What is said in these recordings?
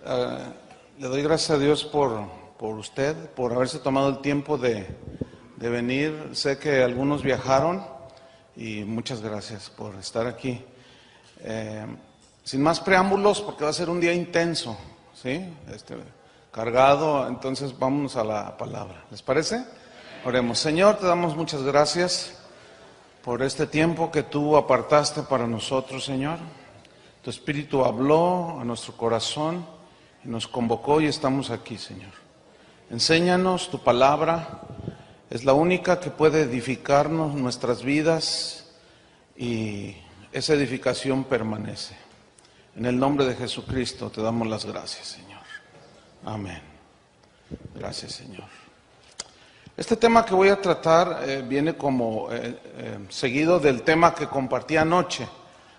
Le doy gracias a Dios por usted, por haberse tomado el tiempo de venir. Sé que algunos viajaron y muchas gracias por estar aquí. Sin más preámbulos, porque va a ser un día intenso, ¿sí? Cargado, entonces vamos a la palabra. ¿Les parece? Oremos. Señor, te damos muchas gracias por este tiempo que tú apartaste para nosotros, Señor. Tu Espíritu habló a nuestro corazón y nos convocó y estamos aquí, Señor. Enséñanos tu palabra, es la única que puede edificarnos nuestras vidas y esa edificación permanece. En el nombre de Jesucristo te damos las gracias, Señor. Amén. Gracias, Señor. Este tema que voy a tratar viene como seguido del tema que compartí anoche.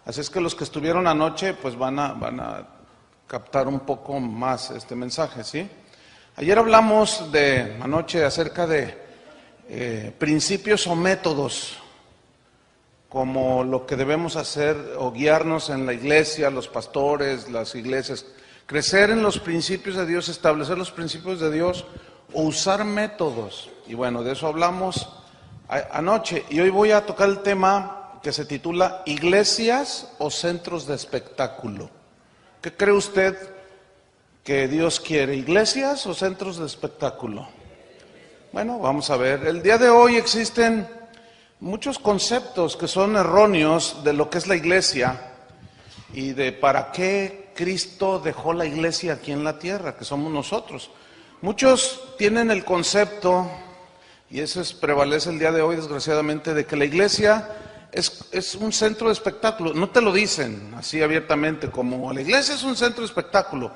Así es que los que estuvieron anoche pues van a captar un poco más este mensaje, ¿sí? Ayer hablamos anoche acerca de principios o métodos, como lo que debemos hacer o guiarnos en la iglesia, los pastores, las iglesias, crecer en los principios de Dios, establecer los principios de Dios o usar métodos. Y bueno, de eso hablamos anoche y hoy voy a tocar el tema que se titula ¿Iglesias o centros de espectáculo? ¿Qué cree usted que Dios quiere? ¿Iglesias o centros de espectáculo? Bueno, vamos a ver. El día de hoy existen muchos conceptos que son erróneos de lo que es la iglesia y de para qué Cristo dejó la iglesia aquí en la tierra, que somos nosotros. Muchos tienen el concepto, y eso prevalece el día de hoy desgraciadamente, de que la iglesia es un centro de espectáculo. No te lo dicen así abiertamente como la iglesia es un centro de espectáculo,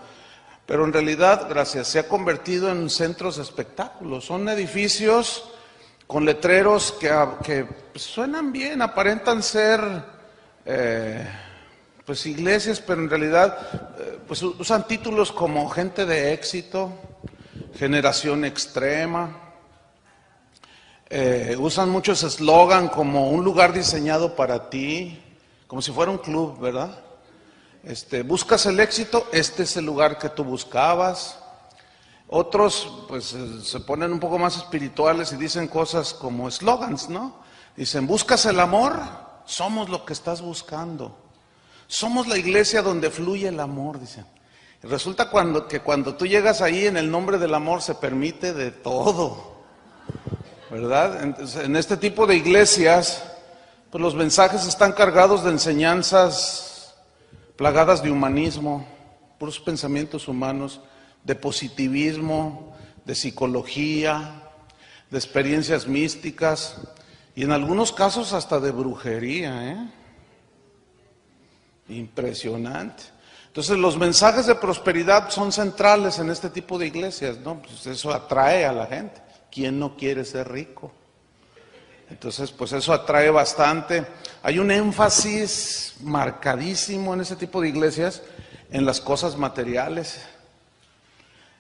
pero en realidad, gracias, se ha convertido en centros de espectáculo. Son edificios con letreros que suenan bien, aparentan ser pues iglesias, pero en realidad pues usan títulos como gente de éxito, generación extrema. Usan muchos eslogan como un lugar diseñado para ti, como si fuera un club, ¿verdad? Buscas el éxito, este es el lugar que tú buscabas. Otros pues se ponen un poco más espirituales y dicen cosas como eslogans, ¿no? Dicen, buscas el amor, somos lo que estás buscando. Somos la iglesia donde fluye el amor, dicen. Y resulta que cuando tú llegas ahí en el nombre del amor se permite de todo, ¿verdad? Entonces, en este tipo de iglesias, pues los mensajes están cargados de enseñanzas plagadas de humanismo, puros pensamientos humanos, de positivismo, de psicología, de experiencias místicas y en algunos casos hasta de brujería, ¿eh? Impresionante. Entonces los mensajes de prosperidad son centrales en este tipo de iglesias, ¿no? Pues eso atrae a la gente. ¿Quién no quiere ser rico? Entonces, pues eso atrae bastante. Hay un énfasis marcadísimo en ese tipo de iglesias en las cosas materiales,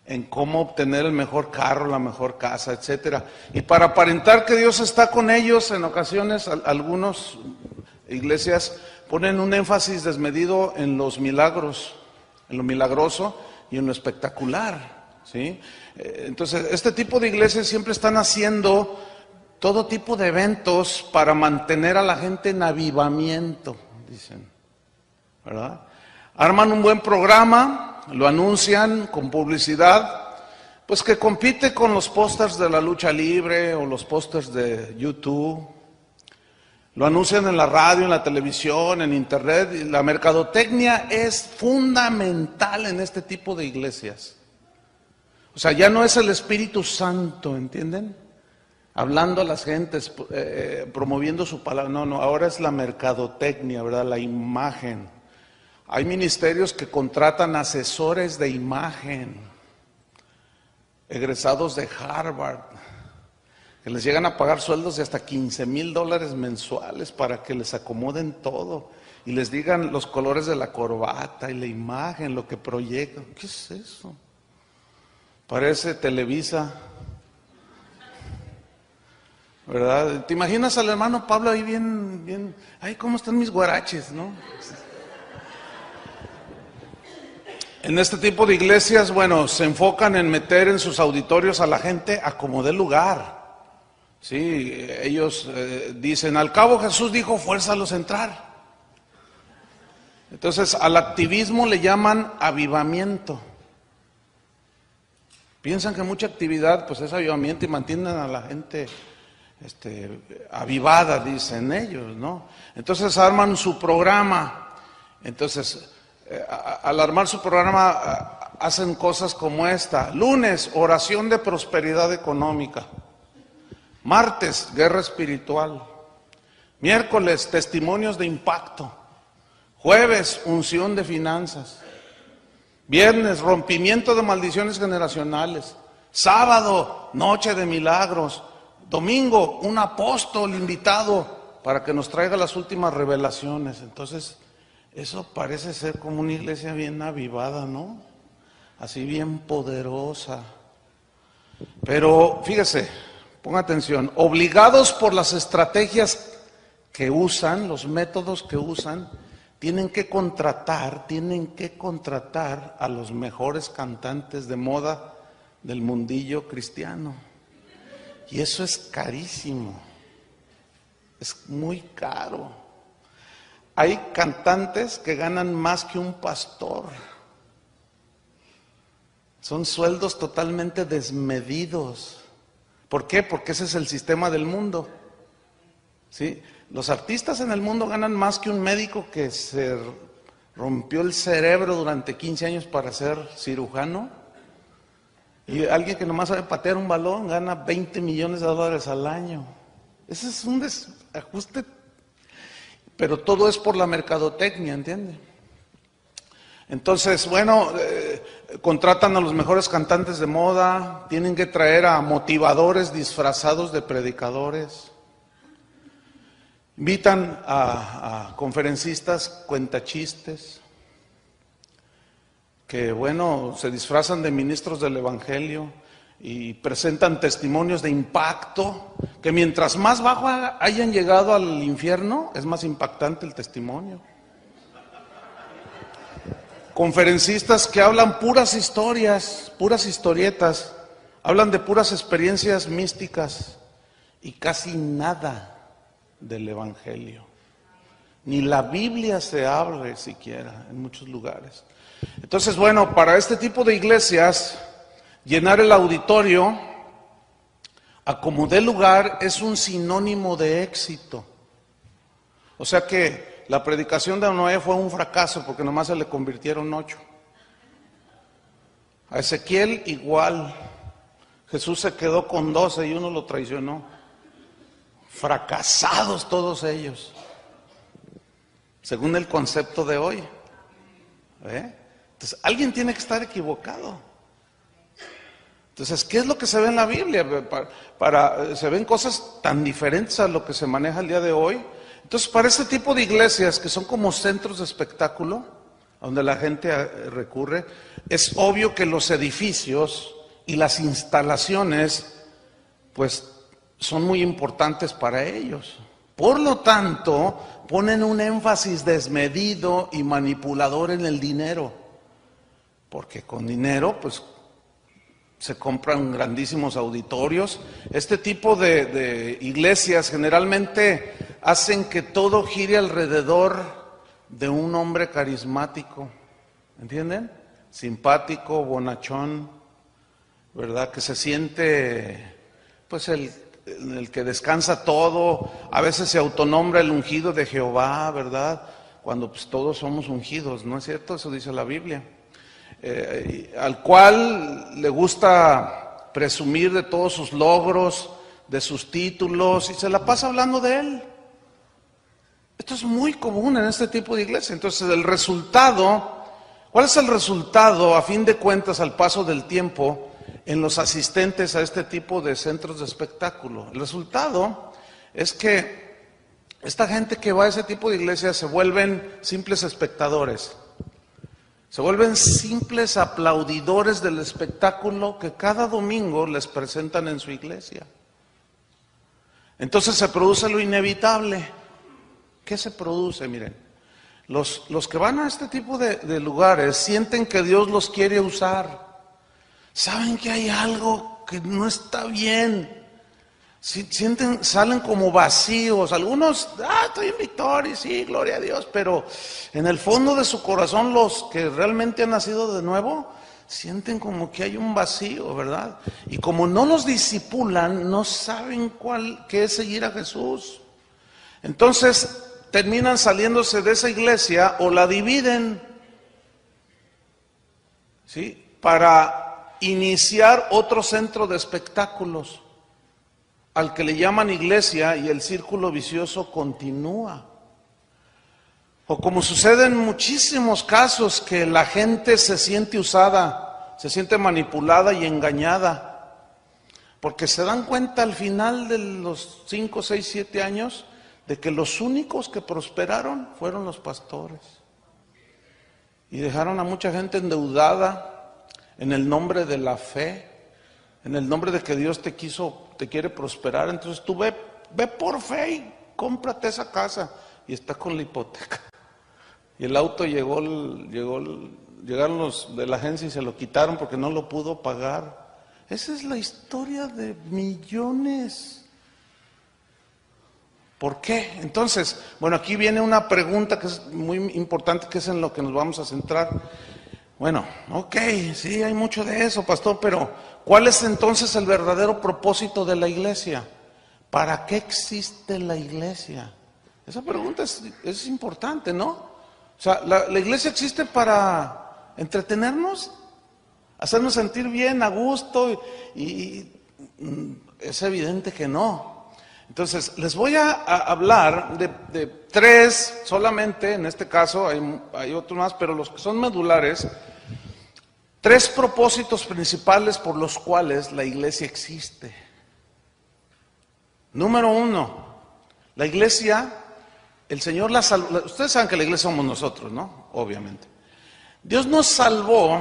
en cómo obtener el mejor carro, la mejor casa, etcétera. Y para aparentar que Dios está con ellos, en ocasiones algunas iglesias ponen un énfasis desmedido en los milagros, en lo milagroso y en lo espectacular, ¿sí? Entonces, este tipo de iglesias siempre están haciendo todo tipo de eventos para mantener a la gente en avivamiento, dicen, ¿verdad? Arman un buen programa, lo anuncian con publicidad, pues que compite con los pósters de la lucha libre o los pósters de YouTube. Lo anuncian en la radio, en la televisión, en internet. Y la mercadotecnia es fundamental en este tipo de iglesias. O sea, ya no es el Espíritu Santo, ¿entienden? Hablando a las gentes, promoviendo su palabra. No, ahora es la mercadotecnia, ¿verdad? La imagen. Hay ministerios que contratan asesores de imagen, egresados de Harvard, que les llegan a pagar sueldos de hasta $15,000 mensuales para que les acomoden todo y les digan los colores de la corbata y la imagen, lo que proyectan. ¿Qué es eso? Parece Televisa, ¿verdad? ¿Te imaginas al hermano Pablo ahí bien, ay, cómo están mis guaraches, ¿no? En este tipo de iglesias, bueno, se enfocan en meter en sus auditorios a la gente a como dé lugar. Sí, ellos dicen, al cabo Jesús dijo, fuérzalos a entrar. Entonces, al activismo le llaman avivamiento. Piensan que mucha actividad, pues es avivamiento y mantienen a la gente avivada, dicen ellos, ¿no? Entonces arman su programa. Entonces, al armar su programa, hacen cosas como esta. Lunes, oración de prosperidad económica. Martes, guerra espiritual. Miércoles, testimonios de impacto. Jueves, unción de finanzas. Viernes, rompimiento de maldiciones generacionales. Sábado, noche de milagros. Domingo, un apóstol invitado para que nos traiga las últimas revelaciones. Entonces, eso parece ser como una iglesia bien avivada, ¿no? Así bien poderosa. Pero fíjese, ponga atención, obligados por las estrategias que usan, los métodos que usan, tienen que contratar a los mejores cantantes de moda del mundillo cristiano. Y eso es carísimo, es muy caro. Hay cantantes que ganan más que un pastor. Son sueldos totalmente desmedidos. ¿Por qué? Porque ese es el sistema del mundo. ¿Sí? Los artistas en el mundo ganan más que un médico que se rompió el cerebro durante 15 años para ser cirujano. Y alguien que nomás sabe patear un balón gana $20 millones al año. Ese es un desajuste, pero todo es por la mercadotecnia, ¿entiende? Entonces, bueno, contratan a los mejores cantantes de moda, tienen que traer a motivadores disfrazados de predicadores, invitan a conferencistas cuentachistes, que bueno, se disfrazan de ministros del evangelio y presentan testimonios de impacto, que mientras más bajo hayan llegado al infierno, es más impactante el testimonio. Conferencistas que hablan puras historias, puras historietas, hablan de puras experiencias místicas y casi nada del evangelio. Ni la Biblia se abre siquiera en muchos lugares. Entonces, bueno, para este tipo de iglesias, llenar el auditorio a como dé lugar es un sinónimo de éxito. O sea que la predicación de Noé fue un fracaso porque nomás se le convirtieron 8. A Ezequiel igual. Jesús se quedó con 12 y uno lo traicionó. Fracasados todos ellos, según el concepto de hoy. Entonces, alguien tiene que estar equivocado. Entonces, ¿qué es lo que se ve en la Biblia? Se ven cosas tan diferentes a lo que se maneja el día de hoy. Entonces, para este tipo de iglesias que son como centros de espectáculo, donde la gente recurre, es obvio que los edificios y las instalaciones, pues, son muy importantes para ellos. Por lo tanto, ponen un énfasis desmedido y manipulador en el dinero, porque con dinero, pues, se compran grandísimos auditorios. Este tipo de iglesias generalmente hacen que todo gire alrededor de un hombre carismático, ¿entienden? Simpático, bonachón, ¿verdad? Que se siente, pues, el que descansa todo. A veces se autonombra el ungido de Jehová, ¿verdad? Cuando pues todos somos ungidos, ¿no es cierto? Eso dice la Biblia. Al cual le gusta presumir de todos sus logros, de sus títulos, y se la pasa hablando de él. Esto es muy común en este tipo de iglesia. Entonces, el resultado, ¿cuál es el resultado a fin de cuentas al paso del tiempo en los asistentes a este tipo de centros de espectáculo? El resultado es que esta gente que va a ese tipo de iglesias se vuelven simples espectadores. Se vuelven simples aplaudidores del espectáculo que cada domingo les presentan en su iglesia. Entonces se produce lo inevitable. ¿Qué se produce? Miren, Los que van a este tipo de lugares sienten que Dios los quiere usar. Saben que hay algo que no está bien. Sienten, salen como vacíos. Algunos, estoy en victoria, sí, gloria a Dios. Pero en el fondo de su corazón, los que realmente han nacido de nuevo, sienten como que hay un vacío, ¿verdad? Y como no los disipulan, no saben qué es seguir a Jesús. Entonces terminan saliéndose de esa iglesia o la dividen, ¿sí? Para iniciar otro centro de espectáculos, al que le llaman iglesia, y el círculo vicioso continúa. O como sucede en muchísimos casos, que la gente se siente usada, se siente manipulada y engañada, porque se dan cuenta al final de los 5, 6, 7 años de que los únicos que prosperaron fueron los pastores. Y dejaron a mucha gente endeudada en el nombre de la fe, en el nombre de que Dios te quiere prosperar. Entonces tú ve por fe y cómprate esa casa, y está con la hipoteca. Y el auto llegaron los de la agencia y se lo quitaron porque no lo pudo pagar. Esa es la historia de millones. ¿Por qué? Entonces, bueno, aquí viene una pregunta que es muy importante, que es en lo que nos vamos a centrar. Bueno, ok, sí, hay mucho de eso, pastor, pero ¿cuál es entonces el verdadero propósito de la iglesia? ¿Para qué existe la iglesia? Esa pregunta es importante, ¿no? O sea, ¿la iglesia existe para entretenernos? ¿Hacernos sentir bien, a gusto? Y es evidente que no. Entonces, les voy a hablar de 3 solamente, en este caso hay otros más, pero los que son medulares, 3 propósitos principales por los cuales la iglesia existe. Número 1, la iglesia, el Señor la salvó. Ustedes saben que la iglesia somos nosotros, ¿no? Obviamente. Dios nos salvó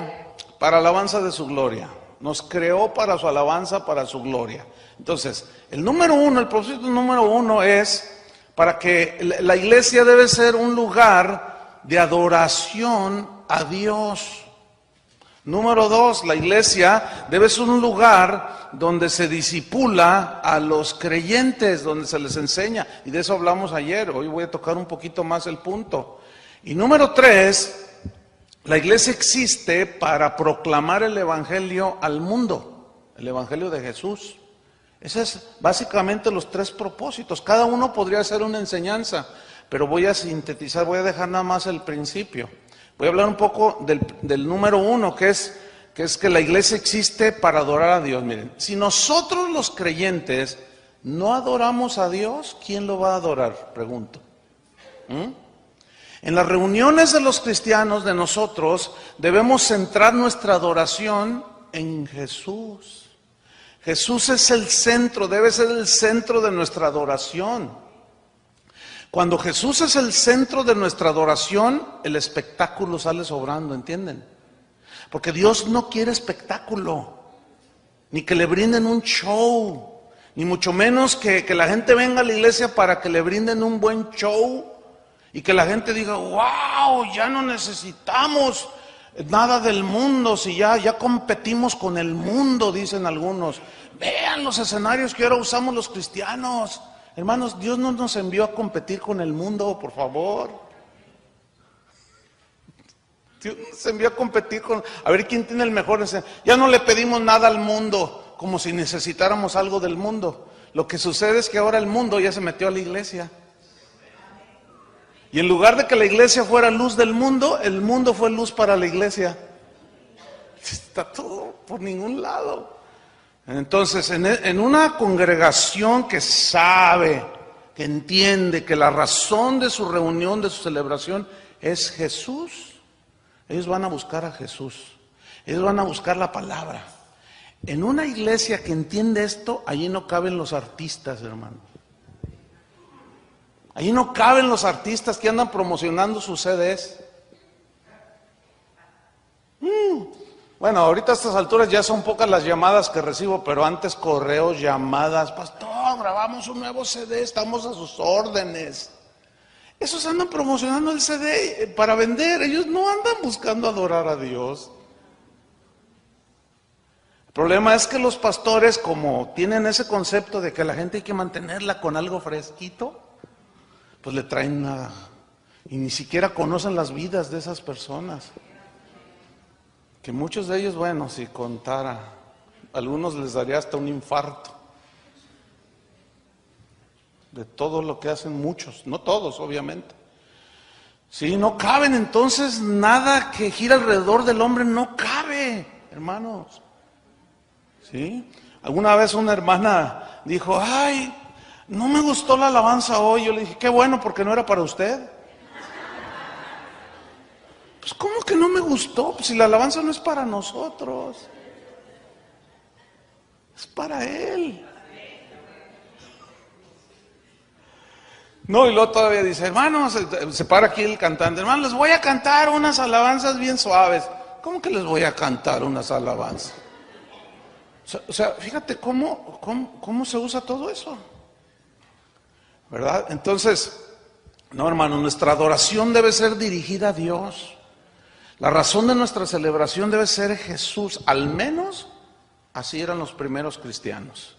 para alabanza de su gloria. Nos creó para su alabanza, para su gloria. Entonces, el propósito número 1 es para que la iglesia debe ser un lugar de adoración a Dios. Número 2, la iglesia debe ser un lugar donde se discipula a los creyentes, donde se les enseña. Y de eso hablamos ayer, hoy voy a tocar un poquito más el punto. Y número 3, la iglesia existe para proclamar el evangelio al mundo, el evangelio de Jesús. Esos es básicamente los 3 propósitos. Cada uno podría ser una enseñanza, pero voy a sintetizar, voy a dejar nada más el principio. Voy a hablar un poco del número 1, que es que la iglesia existe para adorar a Dios. Miren, si nosotros los creyentes no adoramos a Dios, ¿quién lo va a adorar? Pregunto. En las reuniones de los cristianos, de nosotros, debemos centrar nuestra adoración en Jesús. Jesús es el centro, debe ser el centro de nuestra adoración. Cuando Jesús es el centro de nuestra adoración, el espectáculo sale sobrando, ¿entienden? Porque Dios no quiere espectáculo, ni que le brinden un show, ni mucho menos que la gente venga a la iglesia para que le brinden un buen show y que la gente diga, wow, ya no necesitamos nada del mundo, si ya competimos con el mundo, dicen algunos. Vean los escenarios que ahora usamos los cristianos. Hermanos, Dios no nos envió a competir con el mundo, por favor. Dios nos envió a competir a ver quién tiene el mejor escenario. Ya no le pedimos nada al mundo, como si necesitáramos algo del mundo. Lo que sucede es que ahora el mundo ya se metió a la iglesia. Y en lugar de que la iglesia fuera luz del mundo, el mundo fue luz para la iglesia. Está todo por ningún lado. Entonces, en una congregación que sabe, que entiende que la razón de su reunión, de su celebración, es Jesús, ellos van a buscar a Jesús. Ellos van a buscar la palabra. En una iglesia que entiende esto, allí no caben los artistas, hermano. Allí no caben los artistas que andan promocionando sus CDs. Bueno, ahorita a estas alturas ya son pocas las llamadas que recibo, pero antes correos, llamadas. Pastor, grabamos un nuevo CD, estamos a sus órdenes. Esos andan promocionando el CD para vender, ellos no andan buscando adorar a Dios. El problema es que los pastores, como tienen ese concepto de que la gente hay que mantenerla con algo fresquito, pues le traen nada. Y ni siquiera conocen las vidas de esas personas. Que muchos de ellos, bueno, si contara, algunos les daría hasta un infarto. De todo lo que hacen muchos, no todos, obviamente. Sí, no caben, entonces nada que gira alrededor del hombre no cabe, hermanos. ¿Sí? Alguna vez una hermana dijo, ay, no me gustó la alabanza hoy. Yo le dije, qué bueno, porque no era para usted. Pues, ¿cómo que no me gustó? Pues si la alabanza no es para nosotros, es para Él. No, y luego todavía dice, hermanos, se para aquí el cantante, hermanos, les voy a cantar unas alabanzas bien suaves. ¿Cómo que les voy a cantar unas alabanzas? O sea, fíjate cómo se usa todo eso, ¿verdad? Entonces, no, hermano, nuestra adoración debe ser dirigida a Dios. La razón de nuestra celebración debe ser Jesús, al menos así eran los primeros cristianos.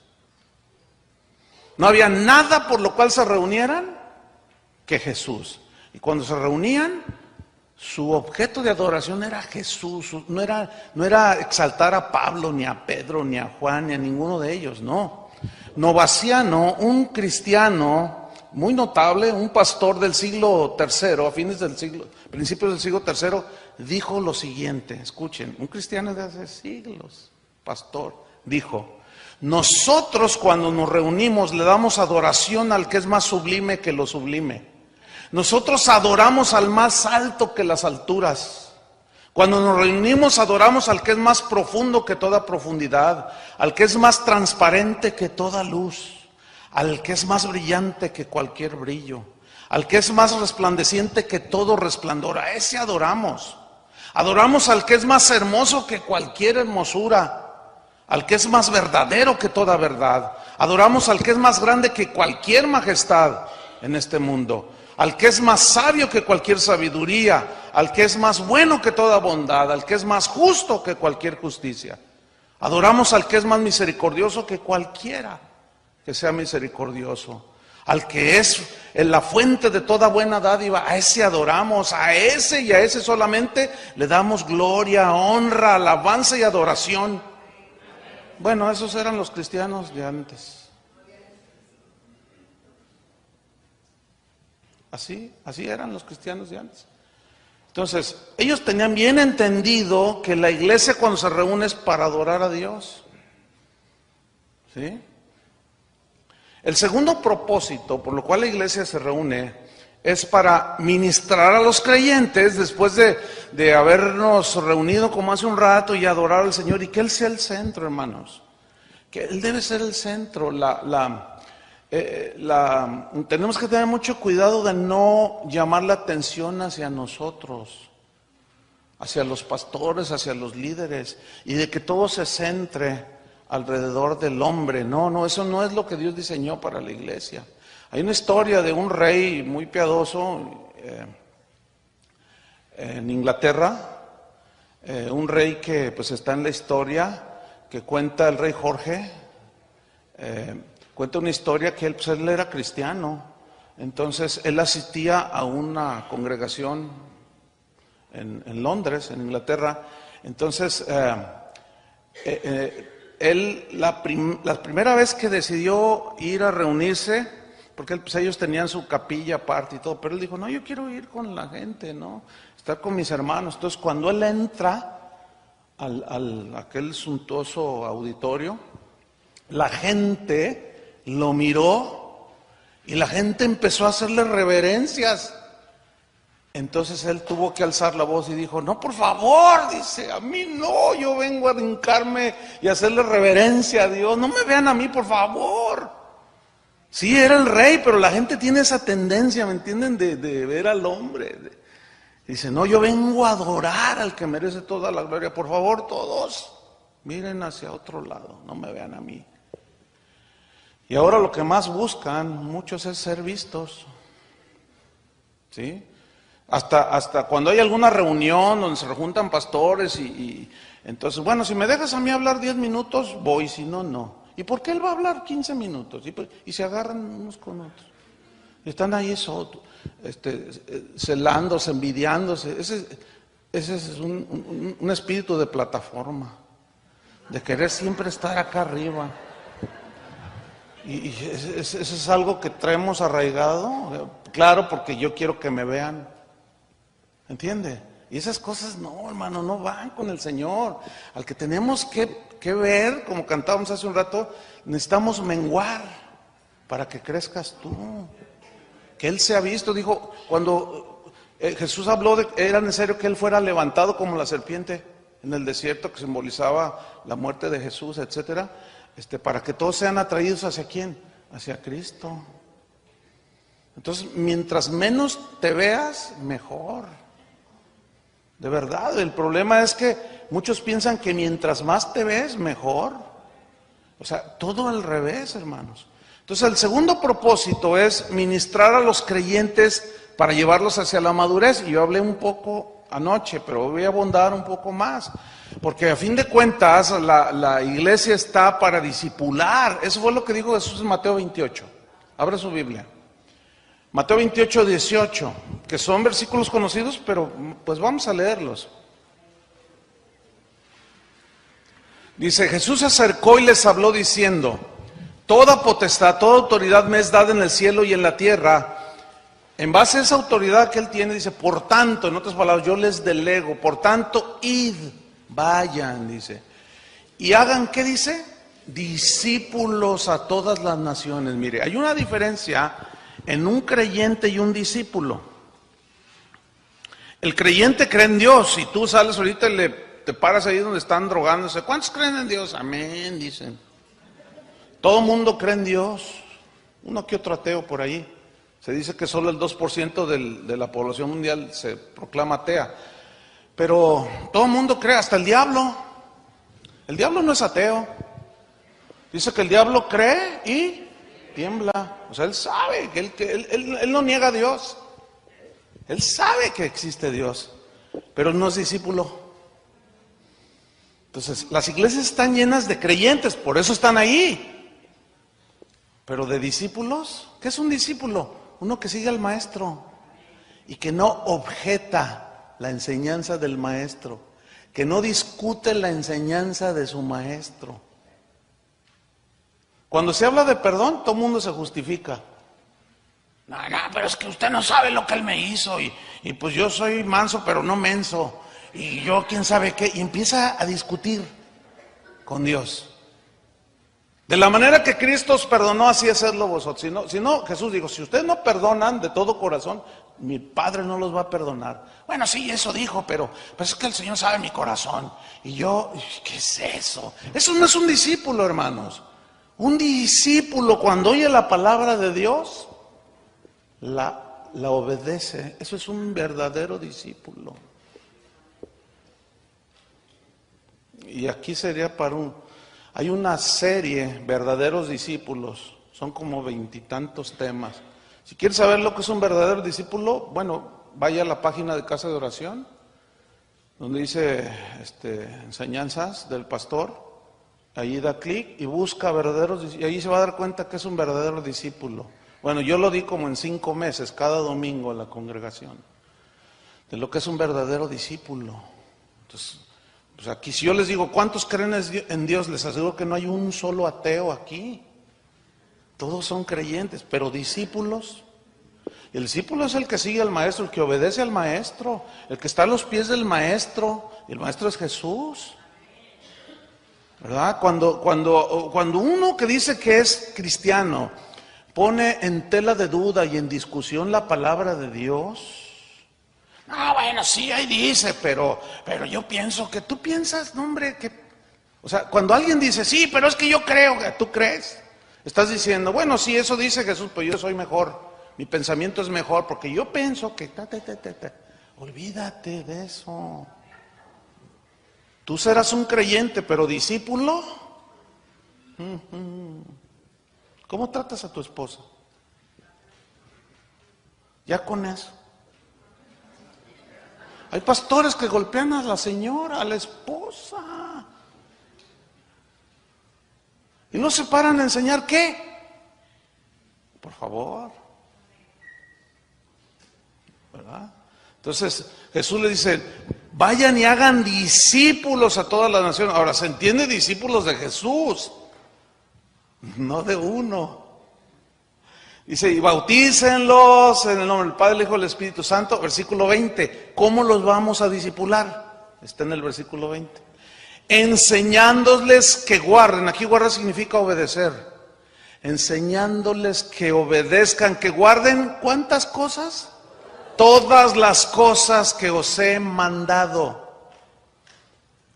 No había nada por lo cual se reunieran que Jesús. Y cuando se reunían, su objeto de adoración era Jesús. No era exaltar a Pablo, ni a Pedro, ni a Juan, ni a ninguno de ellos, no. Novaciano, un cristiano muy notable, un pastor del siglo III, a fines del siglo, principios del siglo III, dijo lo siguiente, escuchen, un cristiano de hace siglos, pastor, dijo: nosotros cuando nos reunimos le damos adoración al que es más sublime que lo sublime. Nosotros adoramos al más alto que las alturas. Cuando nos reunimos adoramos al que es más profundo que toda profundidad, al que es más transparente que toda luz, al que es más brillante que cualquier brillo, al que es más resplandeciente que todo resplandor. A ese adoramos. Adoramos al que es más hermoso que cualquier hermosura, al que es más verdadero que toda verdad. Adoramos al que es más grande que cualquier majestad en este mundo, al que es más sabio que cualquier sabiduría, al que es más bueno que toda bondad, al que es más justo que cualquier justicia. Adoramos al que es más misericordioso que cualquiera que sea misericordioso, al que es la fuente de toda buena dádiva. A ese adoramos, a ese y a ese solamente le damos gloria, honra, alabanza y adoración. Bueno, esos eran los cristianos de antes. Así eran los cristianos de antes. Entonces, ellos tenían bien entendido que la iglesia cuando se reúne es para adorar a Dios. ¿Sí? El segundo propósito por lo cual la iglesia se reúne es para ministrar a los creyentes después de habernos reunido como hace un rato y adorar al Señor, y que Él sea el centro, hermanos. Que Él debe ser el centro. Tenemos que tener mucho cuidado de no llamar la atención hacia nosotros, hacia los pastores, hacia los líderes, y de que todo se centre alrededor del hombre. No, eso no es lo que Dios diseñó para la iglesia. Hay una historia de un rey muy piadoso en Inglaterra, un rey que pues está en la historia, que cuenta el rey Jorge. Cuenta una historia que él era cristiano. Entonces él asistía a una congregación en Londres, en Inglaterra. Entonces él la primera vez que decidió ir a reunirse, porque pues, ellos tenían su capilla aparte y todo, pero él dijo, no, yo quiero ir con la gente, ¿no? Estar con mis hermanos. Entonces cuando él entra aquel suntuoso auditorio, la gente lo miró y la gente empezó a hacerle reverencias. Entonces él tuvo que alzar la voz y dijo, no, por favor, dice, a mí no, yo vengo a hincarme y a hacerle reverencia a Dios, no me vean a mí, por favor. Sí, era el rey, pero la gente tiene esa tendencia, ¿me entienden?, de ver al hombre. Dice, no, yo vengo a adorar al que merece toda la gloria, por favor, todos miren hacia otro lado, no me vean a mí. Y ahora lo que más buscan muchos es ser vistos. ¿sí? Hasta cuando hay alguna reunión donde se juntan pastores y entonces, bueno, si me dejas a mí hablar 10 minutos, voy, si no, no. ¿Y por qué él va a hablar 15 minutos? Y se agarran unos con otros. Están ahí celándose, envidiándose. Ese es un espíritu de plataforma, de querer siempre estar acá arriba. Y eso es algo que traemos arraigado, claro, porque yo quiero que me vean. ¿Entiende? Y esas cosas no, hermano, no van con el Señor. Al que tenemos que ver, como cantábamos hace un rato, necesitamos menguar para que crezcas tú. Que Él sea visto, dijo, cuando Jesús habló era necesario que Él fuera levantado como la serpiente en el desierto, que simbolizaba la muerte de Jesús, etcétera, para que todos sean atraídos ¿hacia quién? Hacia Cristo. Entonces, mientras menos te veas, mejor. De verdad, el problema es que muchos piensan que mientras más te ves, mejor. O sea, todo al revés, hermanos. Entonces, el segundo propósito es ministrar a los creyentes para llevarlos hacia la madurez. Y yo hablé un poco anoche, pero voy a abundar un poco más. Porque a fin de cuentas, la iglesia está para discipular. Eso fue lo que dijo Jesús en Mateo 28. Abra su Biblia. Mateo 28, 18, que son versículos conocidos, pero pues vamos a leerlos. Dice, Jesús se acercó y les habló diciendo, toda potestad, toda autoridad me es dada en el cielo y en la tierra. En base a esa autoridad que Él tiene, dice, por tanto, en otras palabras, yo les delego, por tanto, id, vayan, dice. Y hagan, ¿qué dice? Discípulos a todas las naciones. Mire, hay una diferencia en un creyente y un discípulo. El creyente cree en Dios, y tú sales ahorita y te paras ahí donde están drogándose. ¿Cuántos creen en Dios? Amén, dicen. Todo mundo cree en Dios. Uno que otro ateo por ahí. Se dice que solo el 2% de la población mundial se proclama atea. Pero todo el mundo cree, hasta el diablo. El diablo no es ateo. Dice que el diablo cree y tiembla. O sea, él sabe que él no niega a Dios. Él sabe que existe Dios, pero él no es discípulo. Entonces, las iglesias están llenas de creyentes, por eso están ahí. Pero de discípulos, ¿qué es un discípulo? Uno que sigue al maestro y que no objeta la enseñanza del maestro, que no discute la enseñanza de su maestro. Cuando se habla de perdón, todo el mundo se justifica. No, pero es que usted no sabe lo que él me hizo y pues yo soy manso pero no menso y yo quién sabe qué, y empieza a discutir con Dios. De la manera que Cristo os perdonó, así hacerlo vosotros. Si no, Jesús dijo, si ustedes no perdonan de todo corazón, mi Padre no los va a perdonar. Bueno, sí, eso dijo, pero pues es que el Señor sabe mi corazón. Y yo, ¿qué es eso? Eso no es un discípulo, hermanos. Un discípulo cuando oye la palabra de Dios, la obedece. Eso es un verdadero discípulo. Y aquí sería hay una serie, verdaderos discípulos, son como 20 y tantos temas. Si quieres saber lo que es un verdadero discípulo, bueno, vaya a la página de Casa de Oración, donde dice enseñanzas del pastor, ahí da clic y busca verdaderos discípulos, y ahí se va a dar cuenta que es un verdadero discípulo. Bueno, yo lo di como en 5 meses, cada domingo en la congregación, de lo que es un verdadero discípulo. Entonces, pues aquí si yo les digo, ¿cuántos creen en Dios? Les aseguro que no hay un solo ateo aquí. Todos son creyentes, pero discípulos. El discípulo es el que sigue al maestro, el que obedece al maestro, el que está a los pies del maestro, y el maestro es Jesús. ¿Verdad? Cuando uno que dice que es cristiano pone en tela de duda y en discusión la palabra de Dios, bueno, sí, ahí dice, pero yo pienso que tú piensas, no hombre, o sea, cuando alguien dice, sí, pero es que yo creo que tú crees, estás diciendo, bueno, sí, eso dice Jesús, pero yo soy mejor, mi pensamiento es mejor, porque yo pienso que, olvídate de eso. Tú serás un creyente, pero discípulo, ¿cómo tratas a tu esposa? Ya con eso. Hay pastores que golpean a la señora, a la esposa. Y no se paran a enseñar qué. Por favor. ¿Verdad? Entonces Jesús le dice, vayan y hagan discípulos a todas las naciones. Ahora, se entiende discípulos de Jesús, no de uno. Dice, y bautícenlos en el nombre del Padre, el Hijo y el Espíritu Santo. Versículo 20, ¿cómo los vamos a discipular? Está en el versículo 20. Enseñándoles que guarden, aquí guardar significa obedecer. Enseñándoles que obedezcan, que guarden, ¿cuántas cosas? Todas las cosas que os he mandado.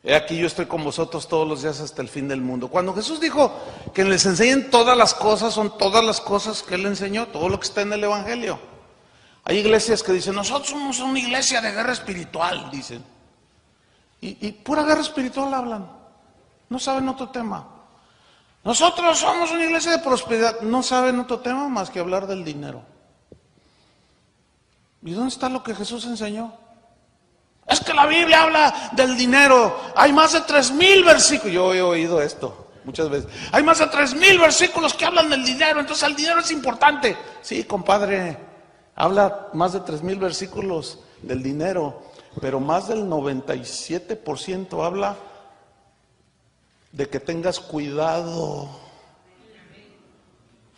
He aquí yo estoy con vosotros todos los días hasta el fin del mundo. Cuando Jesús dijo que les enseñen todas las cosas, son todas las cosas que Él enseñó, todo lo que está en el Evangelio. Hay iglesias que dicen, nosotros somos una iglesia de guerra espiritual, dicen. Y pura guerra espiritual hablan. No saben otro tema. Nosotros somos una iglesia de prosperidad. No saben otro tema más que hablar del dinero. ¿Y dónde está lo que Jesús enseñó? Es que la Biblia habla del dinero. Hay más de 3,000 versículos. Yo he oído esto muchas veces. Hay más de 3,000 versículos que hablan del dinero. Entonces el dinero es importante. Sí, compadre. Habla más de 3,000 versículos del dinero. Pero más del 97% habla de que tengas cuidado.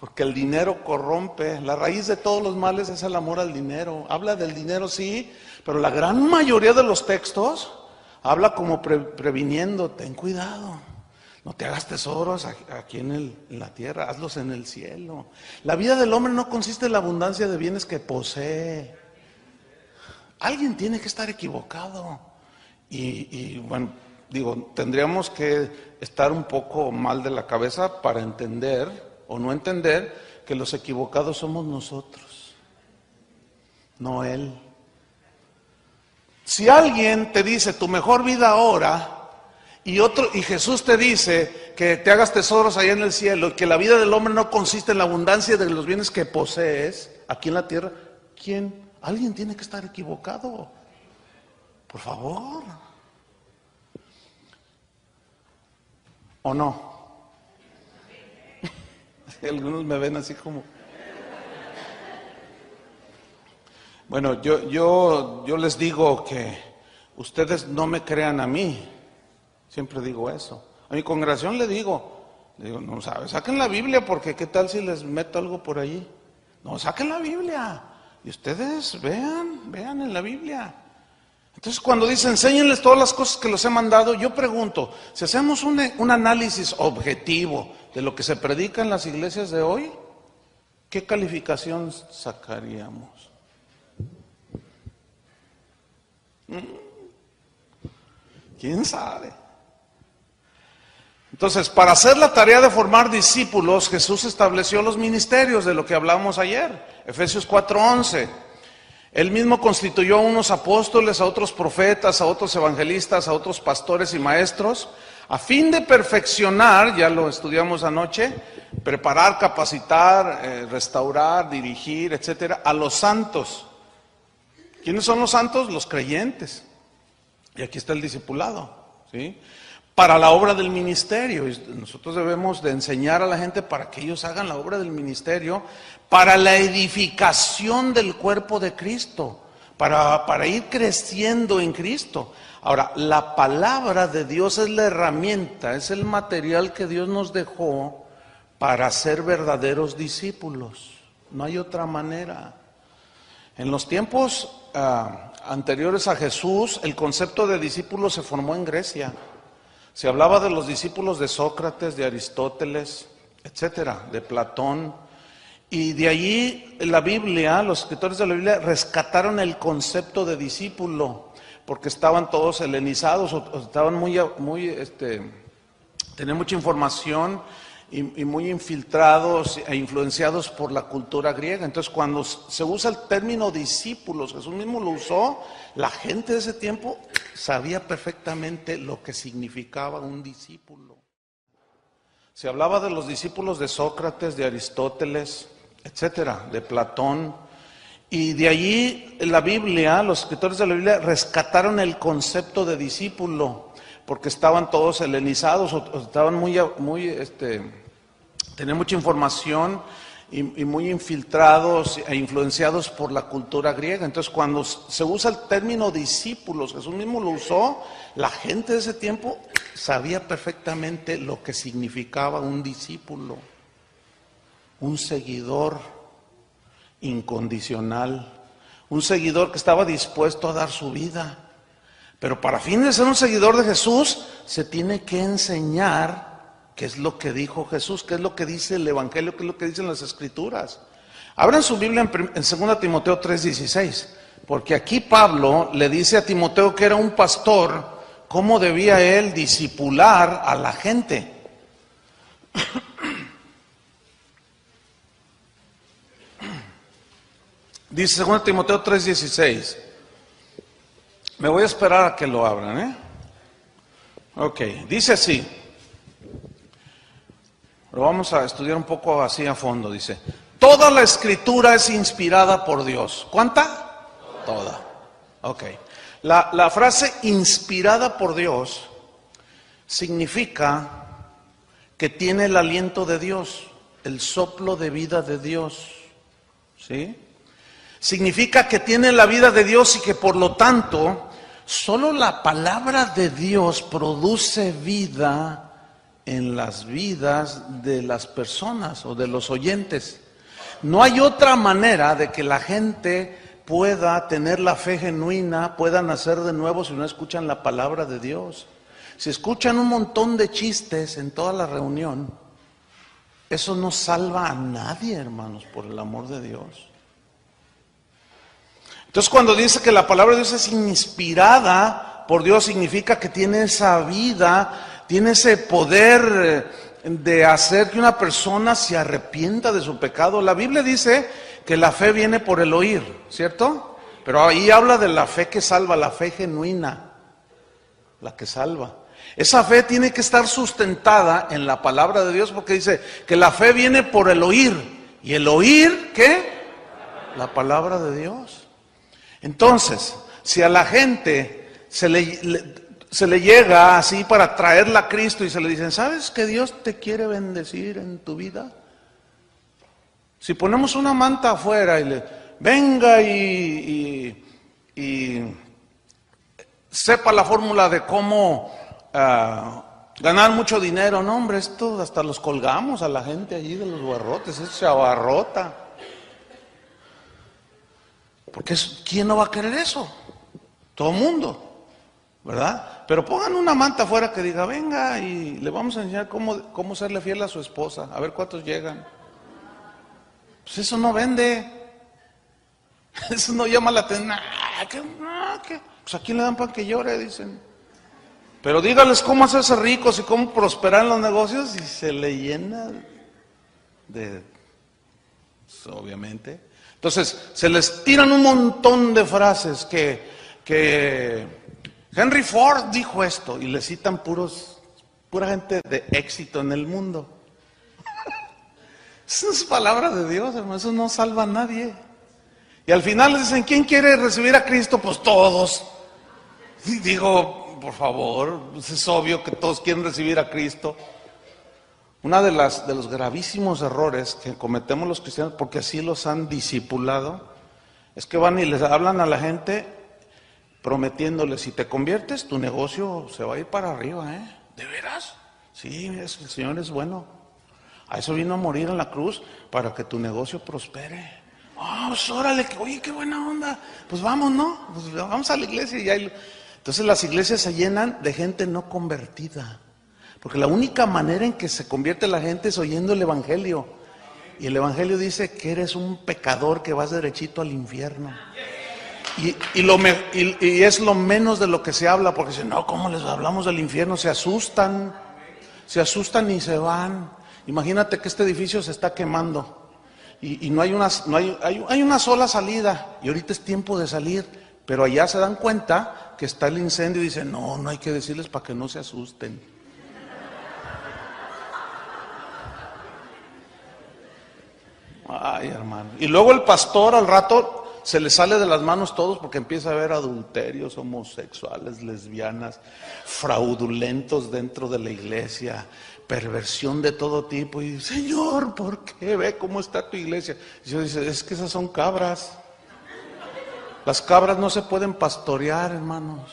Porque el dinero corrompe. La raíz de todos los males es el amor al dinero. Habla del dinero, sí, pero la gran mayoría de los textos habla como previniendo, ten cuidado. No te hagas tesoros aquí en la tierra, hazlos en el cielo. La vida del hombre no consiste en la abundancia de bienes que posee. Alguien tiene que estar equivocado. Y bueno, digo, tendríamos que estar un poco mal de la cabeza para entender o no entender que los equivocados somos nosotros, no Él. Si alguien te dice tu mejor vida ahora y Jesús te dice que te hagas tesoros allá en el cielo y que la vida del hombre no consiste en la abundancia de los bienes que posees aquí en la tierra, ¿quién? Alguien tiene que estar equivocado. Por favor. ¿O no? Algunos me ven así como... Bueno, yo les digo que ustedes no me crean a mí. Siempre digo eso. A mi congregación le digo, no sabes, saquen la Biblia porque qué tal si les meto algo por ahí. No, saquen la Biblia. Y ustedes vean en la Biblia. Entonces cuando dice enséñenles todas las cosas que los he mandado, yo pregunto, si hacemos un análisis objetivo de lo que se predica en las iglesias de hoy, ¿qué calificación sacaríamos? ¿Quién sabe? Entonces, para hacer la tarea de formar discípulos, Jesús estableció los ministerios de lo que hablamos ayer, Efesios 4:11. Él mismo constituyó a unos apóstoles, a otros profetas, a otros evangelistas, a otros pastores y maestros, a fin de perfeccionar, ya lo estudiamos anoche, preparar, capacitar, restaurar, dirigir, etcétera, a los santos. ¿Quiénes son los santos? Los creyentes. Y aquí está el discipulado, ¿sí? Para la obra del ministerio. Nosotros debemos de enseñar a la gente para que ellos hagan la obra del ministerio, para la edificación del cuerpo de Cristo, para ir creciendo en Cristo. Ahora, la palabra de Dios es la herramienta, es el material que Dios nos dejó para ser verdaderos discípulos. No hay otra manera. En los tiempos anteriores a Jesús, el concepto de discípulo se formó en Grecia. Se hablaba de los discípulos de Sócrates, de Aristóteles, etcétera, de Platón. Y de allí la Biblia, los escritores de la Biblia rescataron el concepto de discípulo, porque estaban todos helenizados, o estaban tenían mucha información y muy infiltrados e influenciados por la cultura griega. Entonces, cuando se usa el término discípulos, Jesús mismo lo usó, la gente de ese tiempo sabía perfectamente lo que significaba un discípulo. Se hablaba de los discípulos de Sócrates, de Aristóteles, etcétera, de Platón. Y de allí la Biblia, los escritores de la Biblia rescataron el concepto de discípulo, porque estaban todos helenizados, o estaban tenían mucha información y muy infiltrados e influenciados por la cultura griega. Entonces, cuando se usa el término discípulos, Jesús mismo lo usó, la gente de ese tiempo sabía perfectamente lo que significaba un discípulo, un seguidor incondicional, un seguidor que estaba dispuesto a dar su vida. Pero para fin de ser un seguidor de Jesús, se tiene que enseñar qué es lo que dijo Jesús, qué es lo que dice el Evangelio, qué es lo que dicen las Escrituras. Abran su Biblia en 2 Timoteo 3:16, porque aquí Pablo le dice a Timoteo, que era un pastor, cómo debía él discipular a la gente. Dice 2 Timoteo 3:16. Me voy a esperar a que lo abran, Ok, dice así. Lo vamos a estudiar un poco así a fondo. Dice: toda la escritura es inspirada por Dios. ¿Cuánta? Toda. Ok. La frase inspirada por Dios significa que tiene el aliento de Dios, el soplo de vida de Dios. ¿Sí? Significa que tiene la vida de Dios y que por lo tanto solo la palabra de Dios produce vida en las vidas de las personas o de los oyentes. No hay otra manera de que la gente pueda tener la fe genuina, pueda nacer de nuevo si no escuchan la palabra de Dios. Si escuchan un montón de chistes en toda la reunión, eso no salva a nadie, hermanos, por el amor de Dios. Entonces, cuando dice que la palabra de Dios es inspirada por Dios, significa que tiene esa vida, tiene ese poder de hacer que una persona se arrepienta de su pecado. La Biblia dice que la fe viene por el oír, ¿cierto? Pero ahí habla de la fe que salva, la fe genuina, la que salva. Esa fe tiene que estar sustentada en la palabra de Dios, porque dice que la fe viene por el oír. ¿Y el oír qué? La palabra de Dios. Entonces, si a la gente se le llega así para traerla a Cristo y se le dicen, ¿sabes que Dios te quiere bendecir en tu vida? Si ponemos una manta afuera y le venga y sepa la fórmula de cómo ganar mucho dinero, no hombre, esto hasta los colgamos a la gente allí de los barrotes, eso se abarrota. Porque ¿quién no va a querer eso? Todo el mundo, ¿verdad? Pero pongan una manta afuera que diga, venga y le vamos a enseñar cómo serle fiel a su esposa, a ver cuántos llegan. Pues eso no vende, eso no llama la atención. Pues a quién le dan pan que llore, dicen. Pero dígales cómo hacerse ricos y cómo prosperar en los negocios y se le llena de, pues, obviamente. Entonces, se les tiran un montón de frases que Henry Ford dijo esto, y le citan pura gente de éxito en el mundo. Eso es palabra de Dios, hermano, eso no salva a nadie. Y al final les dicen, ¿quién quiere recibir a Cristo? Pues todos. Y digo, por favor, pues es obvio que todos quieren recibir a Cristo. Uno de los gravísimos errores que cometemos los cristianos, porque así los han discipulado, es que van y les hablan a la gente prometiéndoles, si te conviertes, tu negocio se va a ir para arriba, ¿De veras? Sí, el Señor es bueno. A eso vino a morir en la cruz, para que tu negocio prospere. Pues órale, oye, qué buena onda. Pues vamos, ¿no? Pues vamos a la iglesia y ahí. Entonces las iglesias se llenan de gente no convertida. Porque la única manera en que se convierte la gente es oyendo el Evangelio. Y el Evangelio dice que eres un pecador que vas derechito al infierno. Y es lo menos de lo que se habla, porque dicen, no, ¿cómo les hablamos del infierno? Se asustan y se van. Imagínate que este edificio se está quemando y no hay una sola salida, y ahorita es tiempo de salir, pero allá se dan cuenta que está el incendio y dicen, no hay que decirles para que no se asusten. Ay, hermano. Y luego el pastor al rato se les sale de las manos todos porque empieza a haber adulterios, homosexuales, lesbianas, fraudulentos dentro de la iglesia, perversión de todo tipo. Y Señor, ¿por qué? Ve cómo está tu iglesia. Y yo dice, es que esas son cabras. Las cabras no se pueden pastorear, hermanos.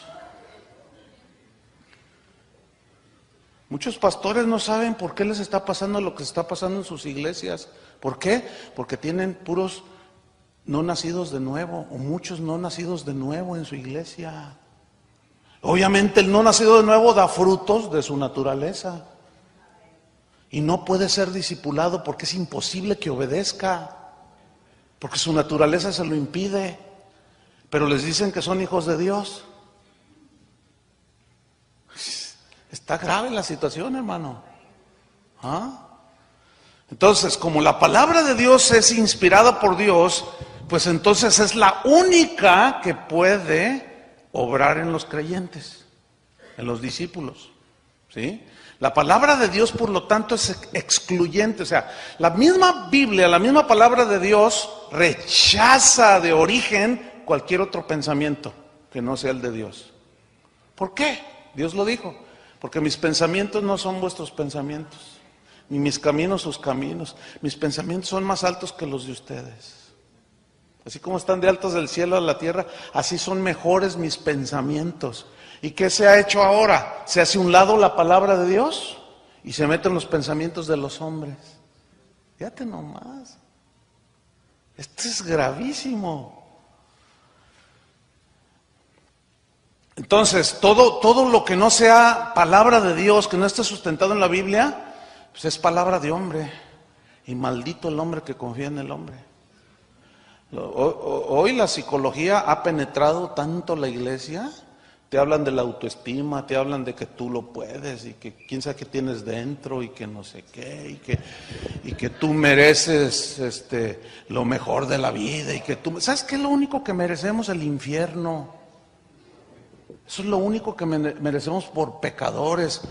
Muchos pastores no saben por qué les está pasando lo que está pasando en sus iglesias. ¿Por qué? Porque tienen puros no nacidos de nuevo, o muchos no nacidos de nuevo en su iglesia. Obviamente el no nacido de nuevo da frutos de su naturaleza. Y no puede ser discipulado porque es imposible que obedezca. Porque su naturaleza se lo impide. Pero les dicen que son hijos de Dios. Está grave la situación, hermano. ¿Ah? Entonces, como la palabra de Dios es inspirada por Dios, pues entonces es la única que puede obrar en los creyentes, en los discípulos. ¿Sí? La palabra de Dios, por lo tanto, es excluyente. O sea, la misma Biblia, la misma palabra de Dios rechaza de origen cualquier otro pensamiento que no sea el de Dios. ¿Por qué? Dios lo dijo. Porque mis pensamientos no son vuestros pensamientos, ni mis caminos sus caminos. Mis pensamientos son más altos que los de ustedes. Así como están de altos del cielo a la tierra, así son mejores mis pensamientos. ¿Y qué se ha hecho ahora? Se hace a un lado la palabra de Dios y se meten los pensamientos de los hombres. Fíjate nomás. Esto es gravísimo. Entonces, todo lo que no sea palabra de Dios, que no esté sustentado en la Biblia, pues es palabra de hombre. Y maldito el hombre que confía en el hombre. Hoy la psicología ha penetrado tanto la iglesia. Te hablan de la autoestima, te hablan de que tú lo puedes y que quién sabe qué tienes dentro y que no sé qué y que tú mereces lo mejor de la vida y que tú... ¿Sabes qué es lo único que merecemos? El infierno. Eso es lo único que merecemos por pecadores.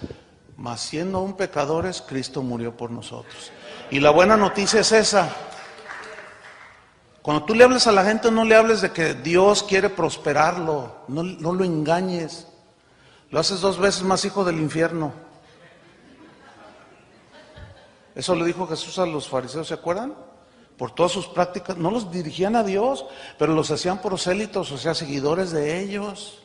Mas siendo aún pecadores, Cristo murió por nosotros. Y la buena noticia es esa. Cuando tú le hables a la gente, no le hables de que Dios quiere prosperarlo. No lo engañes. Lo haces 2 veces más hijo del infierno. Eso le dijo Jesús a los fariseos, ¿se acuerdan? Por todas sus prácticas, no los dirigían a Dios, pero los hacían prosélitos, o sea, seguidores de ellos.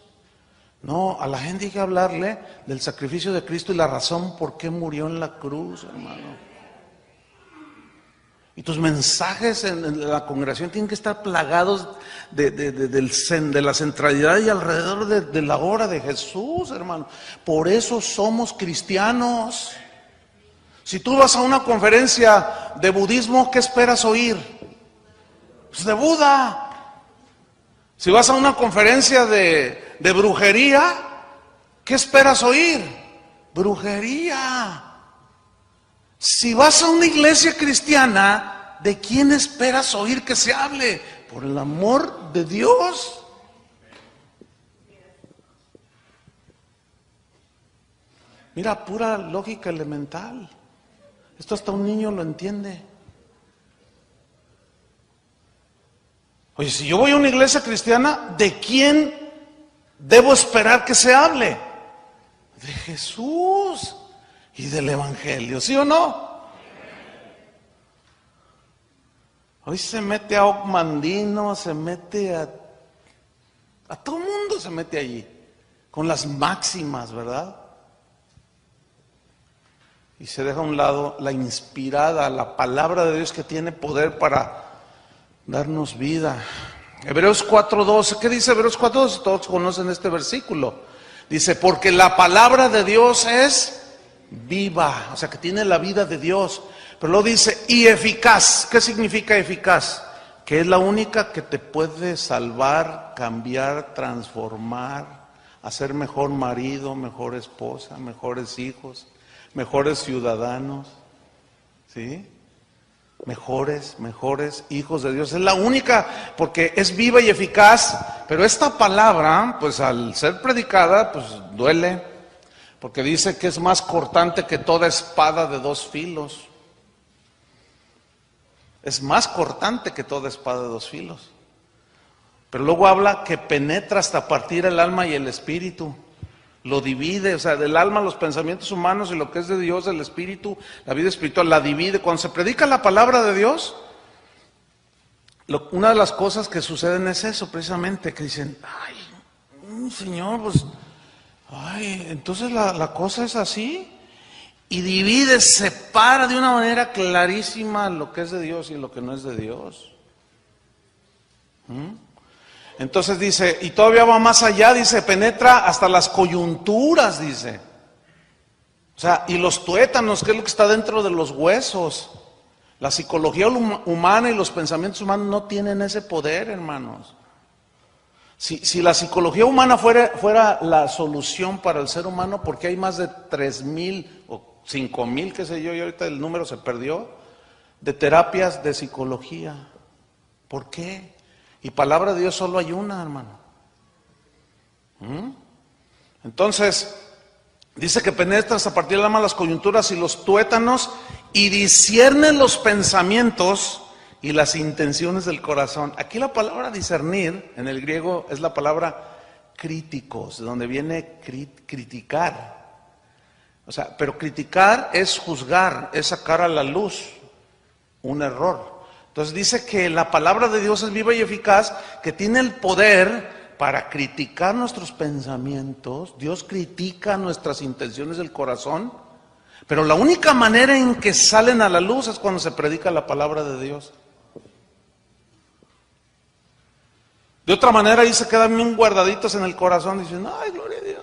No, a la gente hay que hablarle del sacrificio de Cristo y la razón por qué murió en la cruz, hermano. Y tus mensajes en la congregación tienen que estar plagados de la centralidad y alrededor de la obra de Jesús, hermano. Por eso somos cristianos. Si tú vas a una conferencia de budismo, ¿qué esperas oír? Pues de Buda. Si vas a una conferencia de brujería, ¿qué esperas oír? Brujería. Si vas a una iglesia cristiana, ¿de quién esperas oír que se hable? Por el amor de Dios. Mira, pura lógica elemental. Esto hasta un niño lo entiende. Oye, si yo voy a una iglesia cristiana, ¿de quién debo esperar que se hable? De Jesús y del Evangelio, ¿sí o no? Hoy se mete a Ocmandino, se mete a todo el mundo se mete allí, con las máximas, ¿verdad? Y se deja a un lado la inspirada, la palabra de Dios que tiene poder para darnos vida. Hebreos 4:12, ¿qué dice Hebreos 4:12? Todos conocen este versículo. Dice, porque la palabra de Dios es viva, o sea que tiene la vida de Dios. Pero luego dice, y eficaz. ¿Qué significa eficaz? Que es la única que te puede salvar, cambiar, transformar, hacer mejor marido, mejor esposa, mejores hijos, mejores ciudadanos, ¿sí? Mejores hijos de Dios. Es la única, porque es viva y eficaz. Pero esta palabra, pues al ser predicada, pues duele, porque dice que es más cortante que toda espada de 2 filos. Es más cortante que toda espada de 2 filos. Pero luego habla que penetra hasta partir el alma y el espíritu. Lo divide, o sea, del alma los pensamientos humanos y lo que es de Dios, el espíritu, la vida espiritual, la divide. Cuando se predica la palabra de Dios, una de las cosas que suceden es eso, precisamente, que dicen, ay, Señor, pues, ay, entonces la cosa es así. Y divide, separa de una manera clarísima lo que es de Dios y lo que no es de Dios. Entonces dice, y todavía va más allá, dice, penetra hasta las coyunturas, dice. O sea, y los tuétanos, que es lo que está dentro de los huesos. La psicología humana y los pensamientos humanos no tienen ese poder, hermanos. Si la psicología humana fuera la solución para el ser humano, porque hay más de 3,000 o 5,000, qué sé yo, y ahorita el número se perdió, de terapias de psicología. ¿Por qué? Y palabra de Dios solo hay una, hermano. Entonces, dice que penetra hasta partir del alma las coyunturas y los tuétanos y discierne los pensamientos y las intenciones del corazón. Aquí la palabra discernir en el griego es la palabra críticos, de donde viene criticar. O sea, pero criticar es juzgar, es sacar a la luz un error. Entonces dice que la palabra de Dios es viva y eficaz, que tiene el poder para criticar nuestros pensamientos. Dios critica nuestras intenciones del corazón, pero la única manera en que salen a la luz es cuando se predica la palabra de Dios. De otra manera ahí se quedan bien guardaditos en el corazón, dicen, ay, gloria a Dios.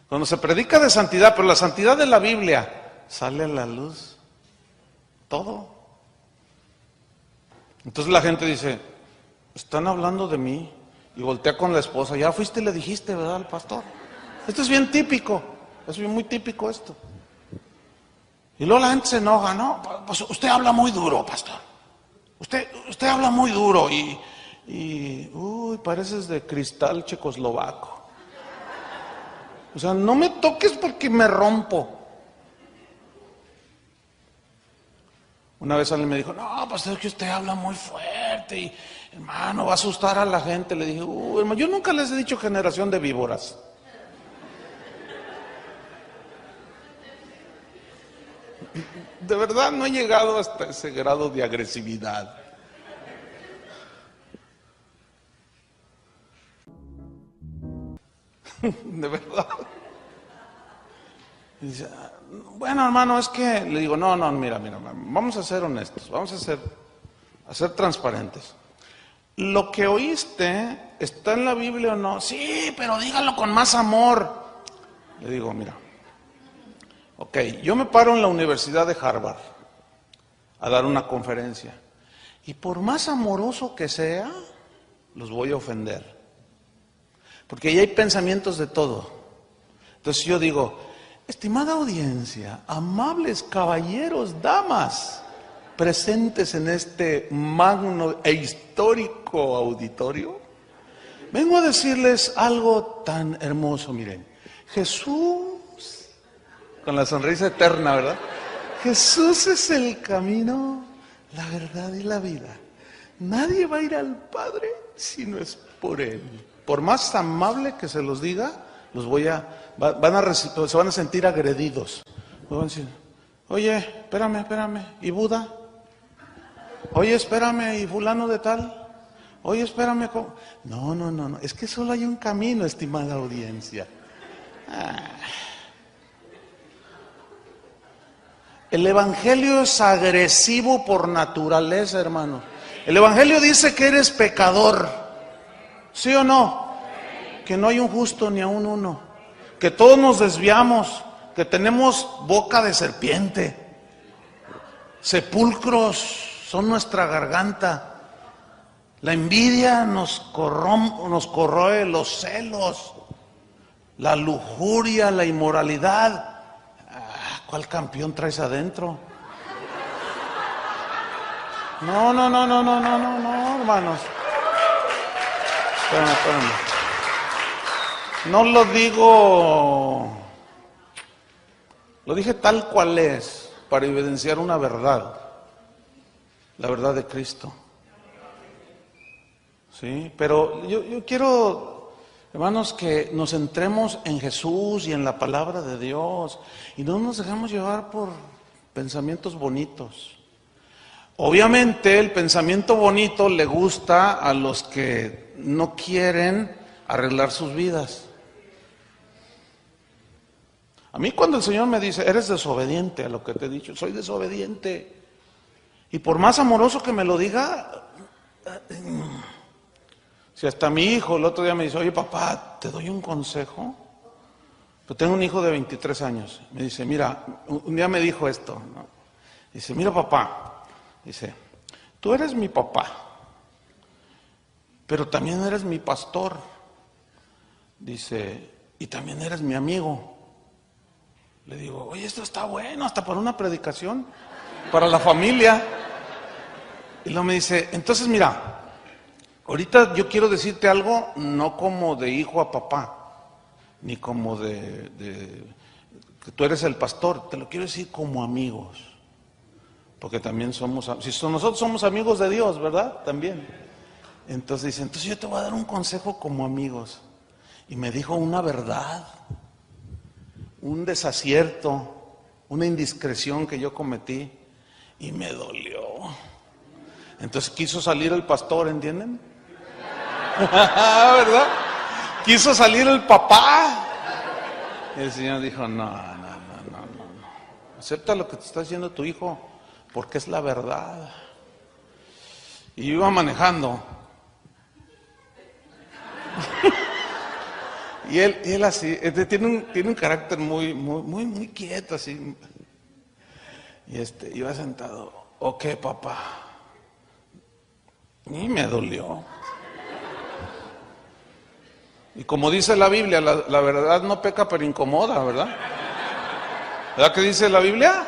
Cuando se predica de santidad, pero la santidad de la Biblia, sale a la luz todo. Entonces la gente dice, están hablando de mí, y voltea con la esposa, ya fuiste y le dijiste, ¿verdad, al pastor? Esto es bien típico, es muy típico esto. Y luego la gente se enoja, no, pues usted habla muy duro, pastor. Usted habla muy duro uy, pareces de cristal checoslovaco. O sea, no me toques porque me rompo. Una vez alguien me dijo, no, pastor, es que usted habla muy fuerte y, hermano, va a asustar a la gente. Le dije, hermano, yo nunca les he dicho generación de víboras. De verdad no he llegado hasta ese grado de agresividad. De verdad. Y dice, bueno, hermano, es que le digo, no, mira, vamos a ser honestos, vamos a ser transparentes. Lo que oíste, ¿está en la Biblia o no? Sí, pero dígalo con más amor. Le digo, mira, ok, yo me paro en la Universidad de Harvard a dar una conferencia, y por más amoroso que sea, los voy a ofender, porque ahí hay pensamientos de todo. Entonces yo digo, estimada audiencia, amables caballeros, damas, presentes en este magno e histórico auditorio, vengo a decirles algo tan hermoso. Miren, Jesús, con la sonrisa eterna, ¿verdad? Jesús es el camino, la verdad y la vida. Nadie va a ir al Padre si no es por Él. Por más amable que se los diga, los se van a sentir agredidos. Van a decir, oye, espérame, ¿y Buda? Oye, espérame, ¿y fulano de tal? Oye, espérame, ¿cómo? No, es que solo hay un camino, estimada audiencia. El Evangelio es agresivo por naturaleza, hermano. El Evangelio dice que eres pecador, ¿sí o no? Que no hay un justo ni aun uno, que todos nos desviamos, que tenemos boca de serpiente, sepulcros son nuestra garganta, la envidia nos corroe, los celos, la lujuria, la inmoralidad. ¿Cuál campeón traes adentro? No, hermanos. Espérame. No lo digo, lo dije tal cual es, para evidenciar una verdad, la verdad de Cristo. Sí, pero yo quiero, hermanos, que nos centremos en Jesús y en la palabra de Dios y no nos dejemos llevar por pensamientos bonitos. Obviamente el pensamiento bonito le gusta a los que no quieren arreglar sus vidas. A mí cuando el Señor me dice, eres desobediente a lo que te he dicho, soy desobediente. Y por más amoroso que me lo diga, si hasta mi hijo el otro día me dice, oye papá, ¿te doy un consejo? Yo tengo un hijo de 23 años. Me dice, mira, un día me dijo esto, ¿no? Dice, mira papá, dice, tú eres mi papá, pero también eres mi pastor. Dice, y también eres mi amigo. Le digo, oye, esto está bueno, hasta para una predicación, para la familia. Y luego me dice, entonces mira, ahorita yo quiero decirte algo, no como de hijo a papá, ni como de que tú eres el pastor, te lo quiero decir como amigos. Porque también nosotros somos amigos de Dios, ¿verdad? También. Entonces dice, entonces yo te voy a dar un consejo como amigos. Y me dijo una verdad, un desacierto, una indiscreción que yo cometí y me dolió. Entonces quiso salir el pastor, ¿entienden? ¿Verdad? Quiso salir el papá. Y el Señor dijo, no. Acepta lo que te está diciendo tu hijo, porque es la verdad. Y yo iba manejando. Y él así, tiene un carácter muy quieto, así. Y iba sentado, ok papá. Y me dolió. Y como dice la Biblia, la verdad no peca pero incomoda, ¿verdad? ¿Verdad que dice la Biblia?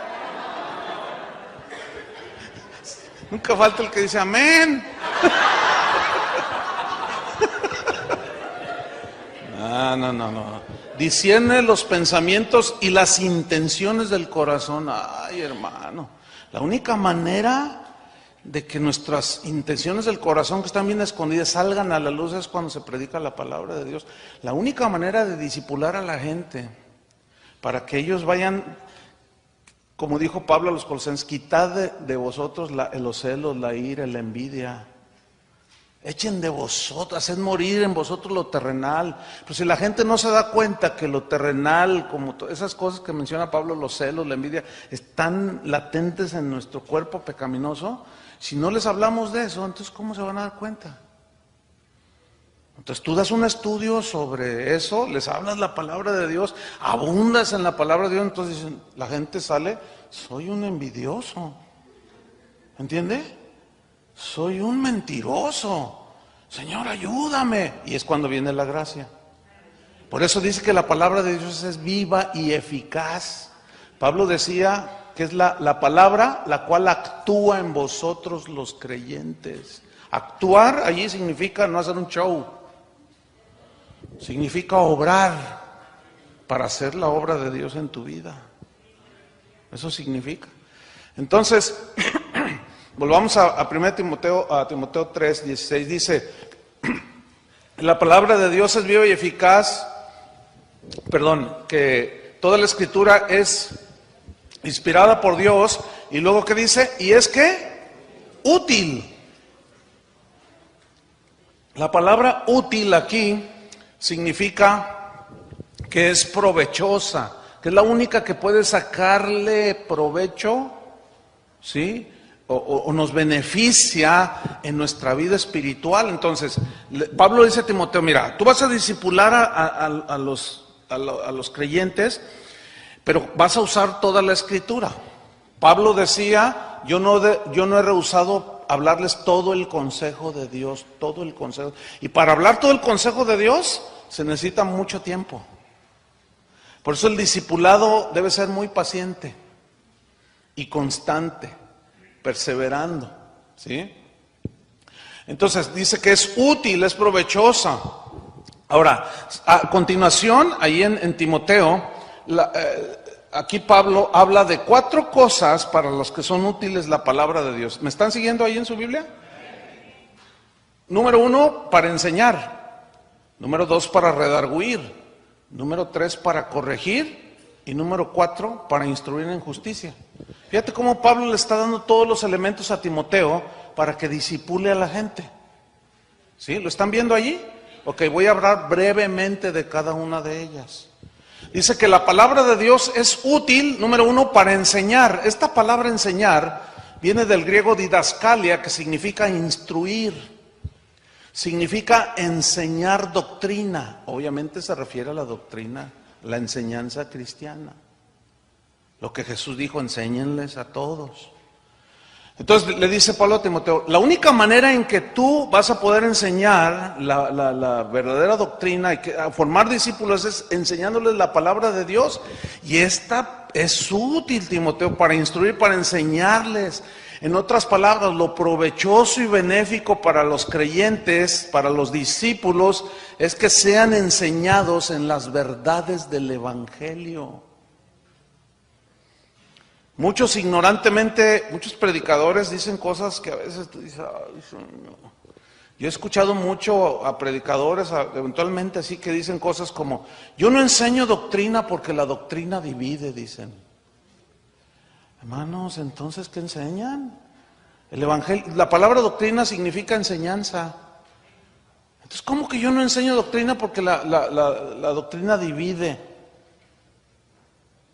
Nunca falta el que dice amén. No. Discierne los pensamientos y las intenciones del corazón. Ay, hermano, la única manera de que nuestras intenciones del corazón que están bien escondidas salgan a la luz es cuando se predica la palabra de Dios. La única manera de disipular a la gente para que ellos vayan, como dijo Pablo a los Colosenses, quitad de vosotros los celos, la ira, la envidia. Echen de vosotros, haced morir en vosotros lo terrenal. Pero si la gente no se da cuenta que lo terrenal, como esas cosas que menciona Pablo, los celos, la envidia, están latentes en nuestro cuerpo pecaminoso, si no les hablamos de eso, entonces ¿cómo se van a dar cuenta? Entonces tú das un estudio sobre eso, les hablas la palabra de Dios, abundas en la palabra de Dios, entonces dicen, la gente sale, soy un envidioso, ¿entiende? Soy un mentiroso, Señor ayúdame, y es cuando viene la gracia. Por eso dice que la palabra de Dios es viva y eficaz. Pablo decía que es la palabra la cual actúa en vosotros los creyentes. Actuar allí significa no hacer un show, significa obrar para hacer la obra de Dios en tu vida. Eso significa. Entonces, volvamos a 1 Timoteo, a Timoteo 3, 16, dice, la palabra de Dios es viva y eficaz, que toda la escritura es inspirada por Dios, y luego ¿qué dice? Y es que útil. La palabra útil aquí significa que es provechosa, que es la única que puede sacarle provecho, ¿sí? O nos beneficia en nuestra vida espiritual. Entonces, Pablo dice a Timoteo, mira, tú vas a discipular a los creyentes, pero vas a usar toda la escritura. Pablo decía, yo no he rehusado hablarles todo el consejo de Dios, todo el consejo. Y para hablar todo el consejo de Dios se necesita mucho tiempo. Por eso el discipulado debe ser muy paciente y constante, perseverando, ¿sí? Entonces dice que es útil, es provechosa. Ahora, a continuación, ahí en Timoteo, aquí Pablo habla de 4 cosas para los que son útiles la palabra de Dios. ¿Me están siguiendo ahí en su Biblia? Número 1, para enseñar. Número 2, para redarguir. Número 3, para corregir. Y número 4, para instruir en justicia. Fíjate cómo Pablo le está dando todos los elementos a Timoteo para que discipule a la gente. ¿Sí? ¿Lo están viendo allí? Ok, voy a hablar brevemente de cada una de ellas. Dice que la palabra de Dios es útil, número 1, para enseñar. Esta palabra enseñar viene del griego didaskalia, que significa instruir. Significa enseñar doctrina. Obviamente se refiere a la doctrina, la enseñanza cristiana. Lo que Jesús dijo, enséñenles a todos. Entonces le dice Pablo a Timoteo, la única manera en que tú vas a poder enseñar la verdadera doctrina y a formar discípulos es enseñándoles la palabra de Dios. Y esta es útil, Timoteo, para instruir, para enseñarles. En otras palabras, lo provechoso y benéfico para los creyentes, para los discípulos, es que sean enseñados en las verdades del Evangelio. Muchos ignorantemente, muchos predicadores dicen cosas que a veces tú dices, ay, Señor. Yo he escuchado mucho a predicadores, eventualmente así, que dicen cosas como, yo no enseño doctrina porque la doctrina divide, dicen. Hermanos, entonces, ¿qué enseñan? El evangelio, la palabra doctrina significa enseñanza. Entonces, ¿cómo que yo no enseño doctrina porque la doctrina divide?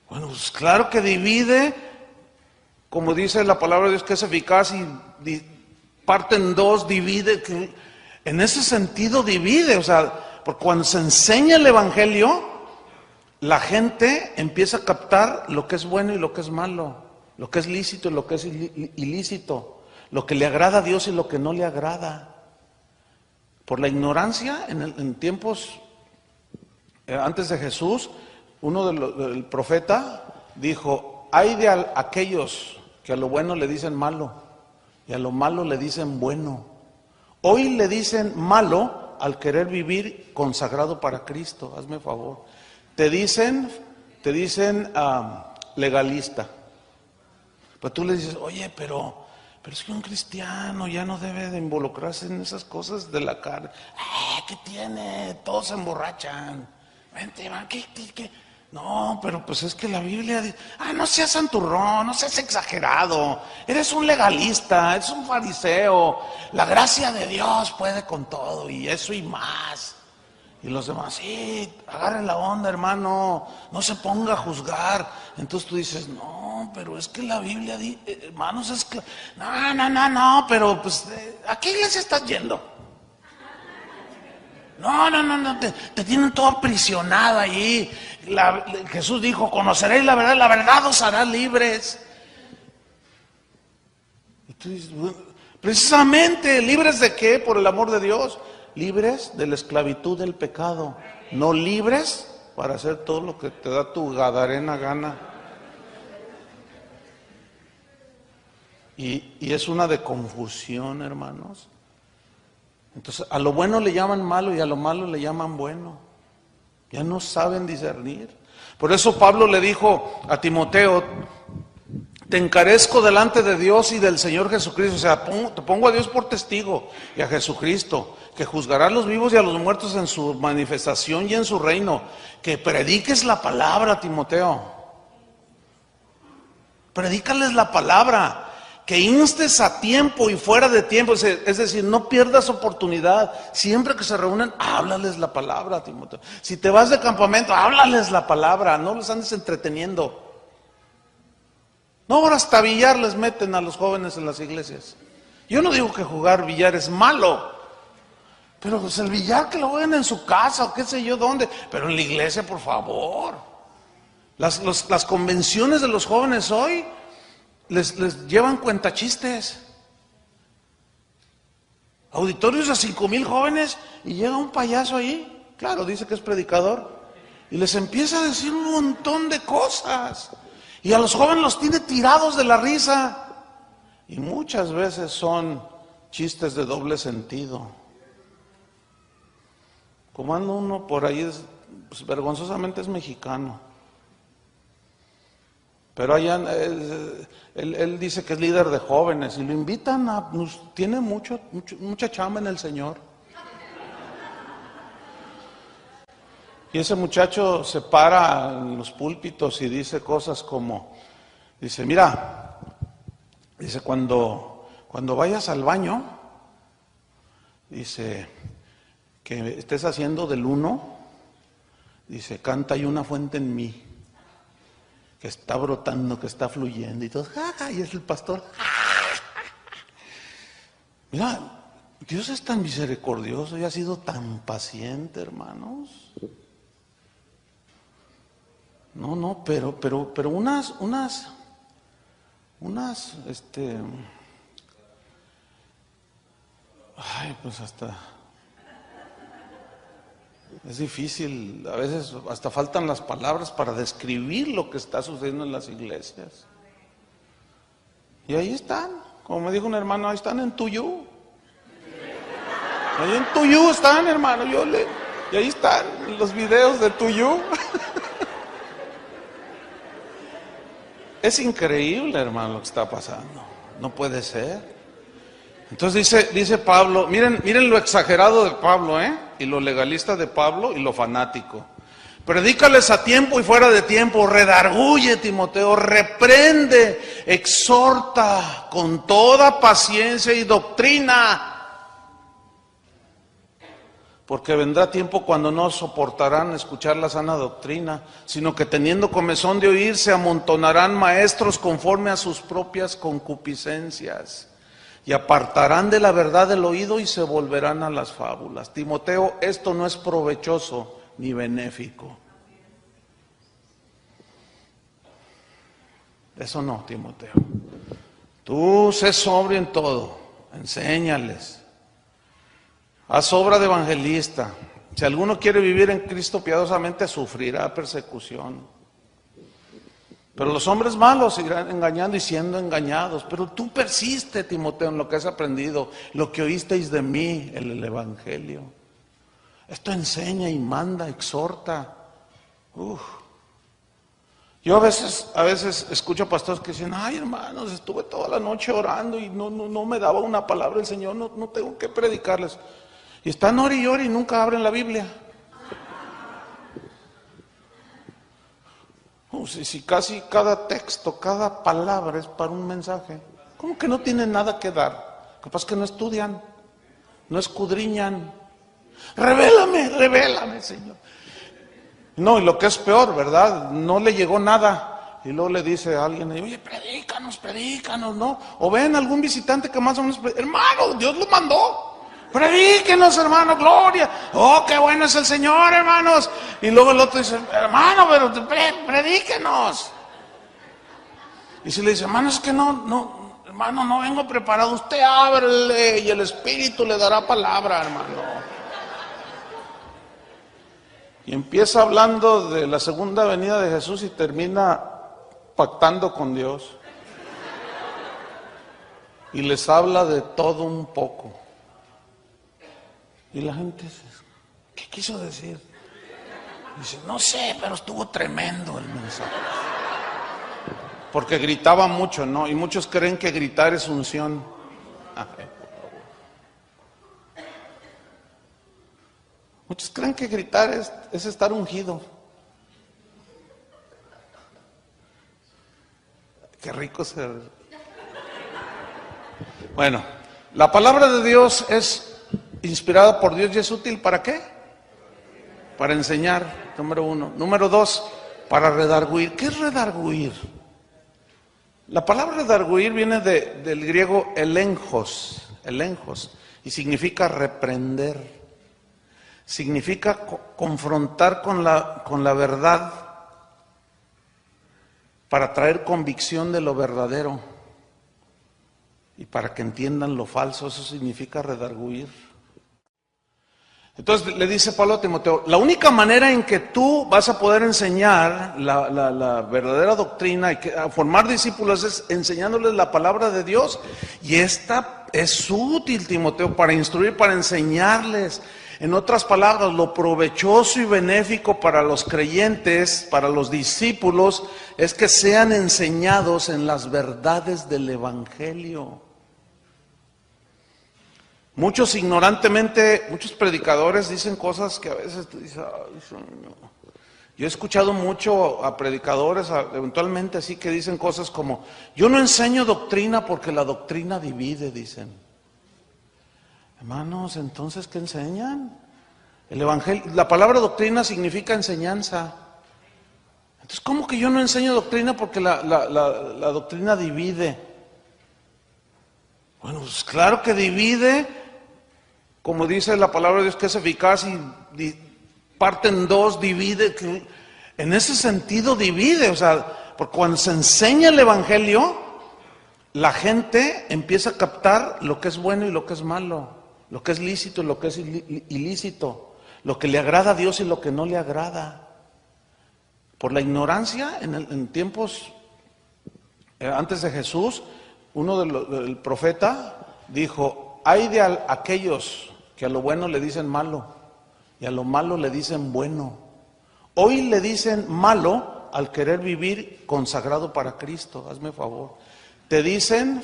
Bueno, pues claro que divide, como dice la palabra de Dios que es eficaz y parte en dos, divide. Que en ese sentido divide, o sea, porque cuando se enseña el evangelio, la gente empieza a captar lo que es bueno y lo que es malo. Lo que es lícito y lo que es ilícito, lo que le agrada a Dios y lo que no le agrada. Por la ignorancia, en tiempos antes de Jesús, el profeta dijo, hay de aquellos que a lo bueno le dicen malo y a lo malo le dicen bueno. Hoy le dicen malo al querer vivir consagrado para Cristo, hazme favor. Te dicen legalista. Pero tú le dices, oye, pero es que un cristiano ya no debe de involucrarse en esas cosas de la carne. ¿Qué tiene? Todos se emborrachan. Vente, va, ¿qué? No, pero pues es que la Biblia dice, no seas santurrón, no seas exagerado. Eres un legalista, eres un fariseo. La gracia de Dios puede con todo y eso y más. Y los demás, sí, agarren la onda, hermano, no se ponga a juzgar. Entonces tú dices, no, pero es que la Biblia dice, hermanos, es que, no, pero pues, ¿a qué iglesia estás yendo? No, te tienen todo aprisionado ahí. Jesús dijo, conoceréis la verdad os hará libres. Y tú dices, bueno, precisamente, ¿libres de qué? Por el amor de Dios. Libres de la esclavitud del pecado, no libres para hacer todo lo que te da tu gadarena gana. Y es una de confusión, hermanos. Entonces, a lo bueno le llaman malo y a lo malo le llaman bueno. Ya no saben discernir. Por eso Pablo le dijo a Timoteo, te encarezco delante de Dios y del Señor Jesucristo. O sea, te pongo a Dios por testigo y a Jesucristo, que juzgará a los vivos y a los muertos en su manifestación y en su reino. Que prediques la palabra, Timoteo. Predícales la palabra. Que instes a tiempo y fuera de tiempo. Es decir, no pierdas oportunidad. Siempre que se reúnen, háblales la palabra, Timoteo. Si te vas de campamento, háblales la palabra. No los andes entreteniendo. No, ahora hasta billar les meten a los jóvenes en las iglesias. Yo no digo que jugar billar es malo, pero pues el billar que lo jueguen en su casa o qué sé yo dónde, pero en la iglesia, por favor. Las convenciones de los jóvenes hoy les llevan cuentachistes. Auditorios a 5,000 jóvenes y llega un payaso ahí, claro, dice que es predicador, y les empieza a decir un montón de cosas. Y a los jóvenes los tiene tirados de la risa. Y muchas veces son chistes de doble sentido. Como anda uno por ahí, pues, vergonzosamente es mexicano. Pero allá él dice que es líder de jóvenes y lo invitan tiene mucha chamba en el Señor. Y ese muchacho se para en los púlpitos y dice cosas como, dice, mira, dice, cuando vayas al baño, dice, que estés haciendo del 1, dice, canta, hay una fuente en mí, que está brotando, que está fluyendo, y todo, y es el pastor. Mira, Dios es tan misericordioso y ha sido tan paciente, hermanos. No, pero unas, pues hasta, es difícil, a veces hasta faltan las palabras para describir lo que está sucediendo en las iglesias. Y ahí están, como me dijo un hermano, ahí están en Tuyú. Ahí en Tuyú están, hermano, y ahí están los videos de Tuyú. Es increíble, hermano, lo que está pasando. No puede ser. Entonces dice Pablo, miren lo exagerado de Pablo, y lo legalista de Pablo y lo fanático. Predícales a tiempo y fuera de tiempo, redarguye, Timoteo, reprende, exhorta con toda paciencia y doctrina. Porque vendrá tiempo cuando no soportarán escuchar la sana doctrina, sino que teniendo comezón de oír, se amontonarán maestros conforme a sus propias concupiscencias, y apartarán de la verdad el oído y se volverán a las fábulas. Timoteo, esto no es provechoso ni benéfico. Eso no, Timoteo. Tú sé sobrio en todo, enséñales. Haz obra de evangelista. Si alguno quiere vivir en Cristo piadosamente, sufrirá persecución. Pero los hombres malos seguirán engañando y siendo engañados. Pero tú persiste, Timoteo, en lo que has aprendido, lo que oísteis de mí, el evangelio. Esto enseña y manda, exhorta. Yo a veces escucho pastores que dicen, ay, hermanos, estuve toda la noche orando y no me daba una palabra el Señor, no tengo que predicarles. Y están ore y ore y nunca abren la Biblia. Si casi cada texto, cada palabra es para un mensaje. ¿Cómo que no tienen nada que dar? Capaz que no estudian, no escudriñan. Revélame, Señor. No, y lo que es peor, ¿verdad? No le llegó nada. Y luego le dice a alguien, oye, predícanos, ¿no? O ven algún visitante que más o menos, hermano, Dios lo mandó. Predíquenos, hermano, gloria. Oh, qué bueno es el Señor, hermanos. Y luego el otro dice, hermano, pero predíquenos. Y si le dice, hermano, es que hermano, no vengo preparado. Usted ábrele y el Espíritu le dará palabra, hermano. Y empieza hablando de la segunda venida de Jesús y termina pactando con Dios. Y les habla de todo un poco. Y la gente dice, ¿qué quiso decir? Dice, no sé, pero estuvo tremendo el mensaje. Porque gritaba mucho, ¿no? Y muchos creen que gritar es unción. Muchos creen que gritar es estar ungido. Qué rico ser. Bueno, la palabra de Dios es inspirada por Dios y es útil ¿para qué? Para enseñar, número 1. Número 2, para redarguir. ¿Qué es redarguir? La palabra redarguir viene del griego elenjos, y significa reprender. Significa confrontar con la verdad para traer convicción de lo verdadero y para que entiendan lo falso. Eso significa redarguir. Entonces le dice Pablo a Timoteo, la única manera en que tú vas a poder enseñar la verdadera doctrina y a formar discípulos es enseñándoles la palabra de Dios. Y esta es útil, Timoteo, para instruir, para enseñarles En otras palabras, lo provechoso y benéfico para los creyentes, para los discípulos, es que sean enseñados en las verdades del Evangelio. Muchos ignorantemente, muchos predicadores dicen cosas que a veces tú dices, ay, Señor. Yo he escuchado mucho a predicadores, eventualmente así, que dicen cosas como, yo no enseño doctrina porque la doctrina divide, dicen. Hermanos, entonces, ¿qué enseñan? El evangelio, la palabra doctrina significa enseñanza. Entonces, ¿cómo que yo no enseño doctrina porque la doctrina divide? Bueno, pues claro que divide. Como dice la palabra de Dios, que es eficaz y parte en dos, divide. En ese sentido divide, o sea, porque cuando se enseña el Evangelio, la gente empieza a captar lo que es bueno y lo que es malo, lo que es lícito y lo que es ilícito, lo que le agrada a Dios y lo que no le agrada. Por la ignorancia, en tiempos antes de Jesús, el profeta dijo, hay de aquellos que a lo bueno le dicen malo y a lo malo le dicen bueno. Hoy le dicen malo al querer vivir consagrado para Cristo, hazme favor. Te dicen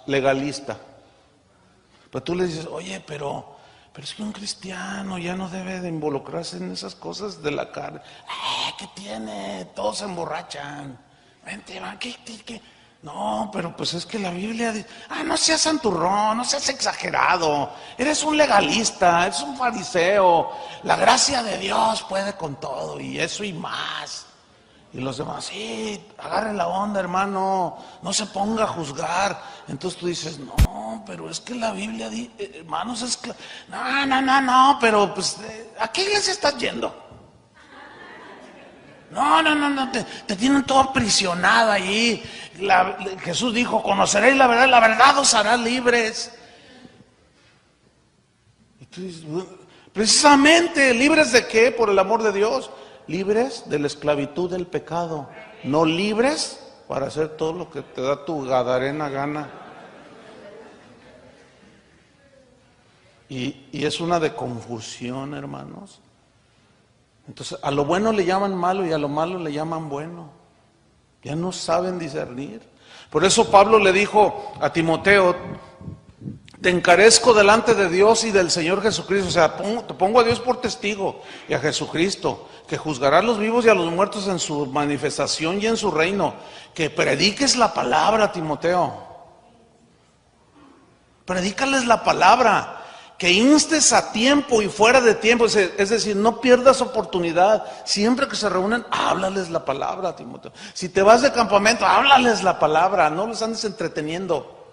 legalista. Pero tú le dices, oye, pero es que un cristiano ya no debe de involucrarse en esas cosas de la carne. ¿Qué tiene? Todos se emborrachan. Vente, va, ¿qué? No, pero pues es que la Biblia dice, no seas santurrón, no seas exagerado, eres un legalista, eres un fariseo, la gracia de Dios puede con todo y eso y más. Y los demás, sí, agarre la onda, hermano, no se ponga a juzgar. Entonces tú dices, no, pero es que la Biblia dice, hermanos, es que, no, pero pues, ¿a qué iglesia estás yendo? No, te tienen todo aprisionado allí. Jesús dijo, conoceréis la verdad os hará libres. Y tú dices, precisamente, ¿libres de qué? Por el amor de Dios. Libres de la esclavitud del pecado. No libres para hacer todo lo que te da tu gadarena gana. Y es una de confusión, hermanos. Entonces, a lo bueno le llaman malo y a lo malo le llaman bueno. Ya no saben discernir. Por eso Pablo le dijo a Timoteo, te encarezco delante de Dios y del Señor Jesucristo. O sea, te pongo a Dios por testigo y a Jesucristo, que juzgará a los vivos y a los muertos en su manifestación y en su reino. Que prediques la palabra, Timoteo. Predícales la palabra. Que instes a tiempo y fuera de tiempo, es decir, no pierdas oportunidad. Siempre que se reúnen, háblales la palabra, Timoteo. Si te vas de campamento, háblales la palabra, no los andes entreteniendo.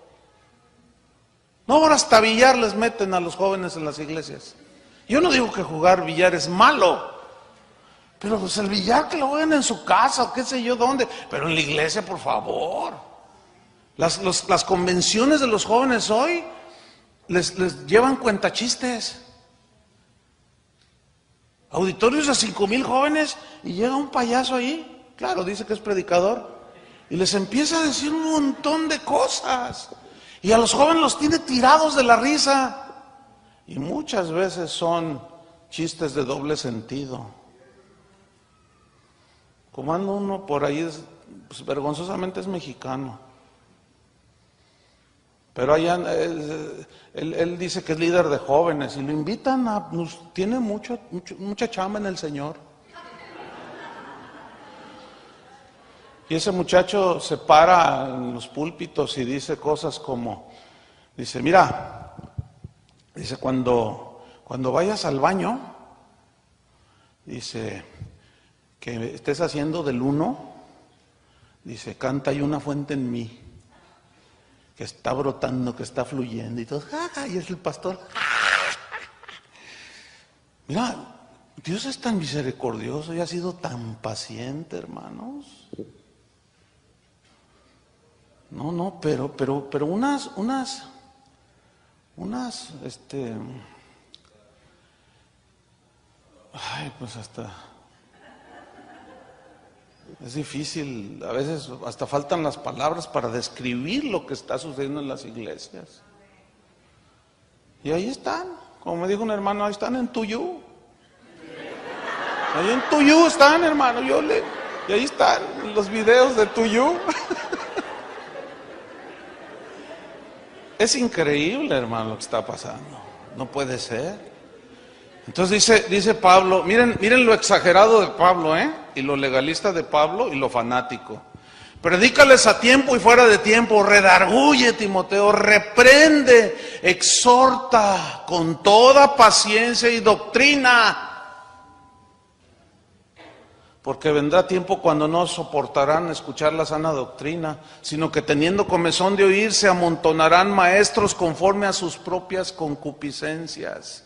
No, ahora hasta billar les meten a los jóvenes en las iglesias. Yo no digo que jugar billar es malo, pero pues el billar que lo jueguen en su casa o qué sé yo dónde, pero en la iglesia, por favor. Las convenciones de los jóvenes hoy les llevan cuentachistes. Auditorios a 5,000 jóvenes y llega un payaso ahí, claro, dice que es predicador, y les empieza a decir un montón de cosas. Y a los jóvenes los tiene tirados de la risa. Y muchas veces son chistes de doble sentido. Como anda uno por ahí, pues, vergonzosamente es mexicano. Pero allá, él dice que es líder de jóvenes y lo invitan tiene mucha chamba en el Señor. Y ese muchacho se para en los púlpitos y dice cosas como, dice, mira, dice, cuando vayas al baño, dice, que estés haciendo del 1, dice, canta, hay una fuente en mí que está brotando, que está fluyendo y todo, y es el pastor. Mira, Dios es tan misericordioso y ha sido tan paciente, hermanos. No, pero unas, pues hasta es difícil, a veces hasta faltan las palabras para describir lo que está sucediendo en las iglesias. Y ahí están, Como me dijo un hermano, ahí están en Tuyú. Ahí en Tuyú están, hermano. Y ahí están los videos de Tuyú. Es increíble, hermano, lo que está pasando. No puede ser. Entonces dice Pablo, miren lo exagerado de Pablo, y lo legalista de Pablo y lo fanático. Predícales a tiempo y fuera de tiempo, redarguye, Timoteo, reprende, exhorta con toda paciencia y doctrina. Porque vendrá tiempo cuando no soportarán escuchar la sana doctrina, sino que teniendo comezón de oír, se amontonarán maestros conforme a sus propias concupiscencias,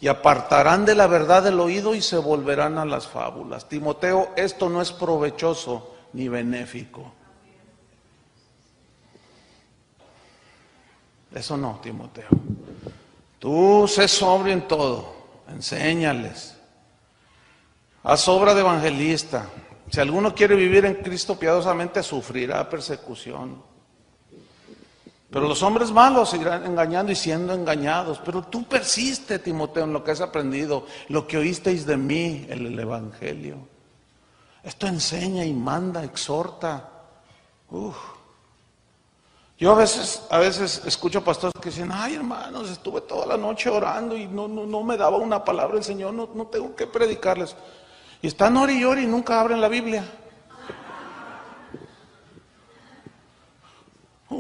y apartarán de la verdad el oído y se volverán a las fábulas. Timoteo, esto no es provechoso ni benéfico. Eso no, Timoteo. Tú sé sobrio en todo, enséñales. Haz obra de evangelista. Si alguno quiere vivir en Cristo piadosamente, sufrirá persecución. Pero los hombres malos seguirán engañando y siendo engañados. Pero tú persiste, Timoteo, en lo que has aprendido, lo que oísteis de mí, el evangelio. Esto enseña y manda, exhorta. Yo a veces escucho pastores que dicen, ay, hermanos, estuve toda la noche orando y no me daba una palabra el Señor, no tengo que predicarles. Y están ora y ora y nunca abren la Biblia.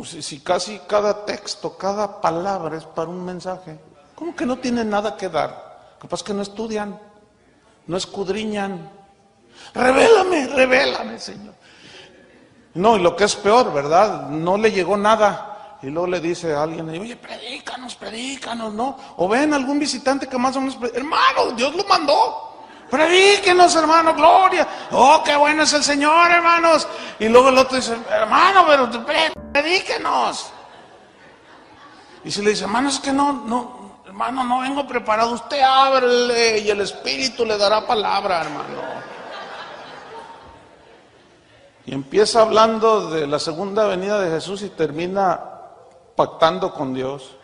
Si casi cada texto, cada palabra es para un mensaje. ¿Cómo que no tienen nada que dar? Capaz que no estudian, no escudriñan. Revélame, Señor. No, y lo que es peor, ¿verdad? No le llegó nada. Y luego le dice a alguien, oye, predícanos, ¿no? O ven algún visitante que más o menos, hermano, Dios lo mandó. Predíquenos, hermano, gloria. Oh, qué bueno es el Señor, hermanos. Y luego el otro dice, hermano, pero predíquenos. Y si le dice, hermano, es que hermano, no vengo preparado. Usted ábrele y el Espíritu le dará palabra, hermano. Y empieza hablando de la segunda venida de Jesús y termina pactando con Dios.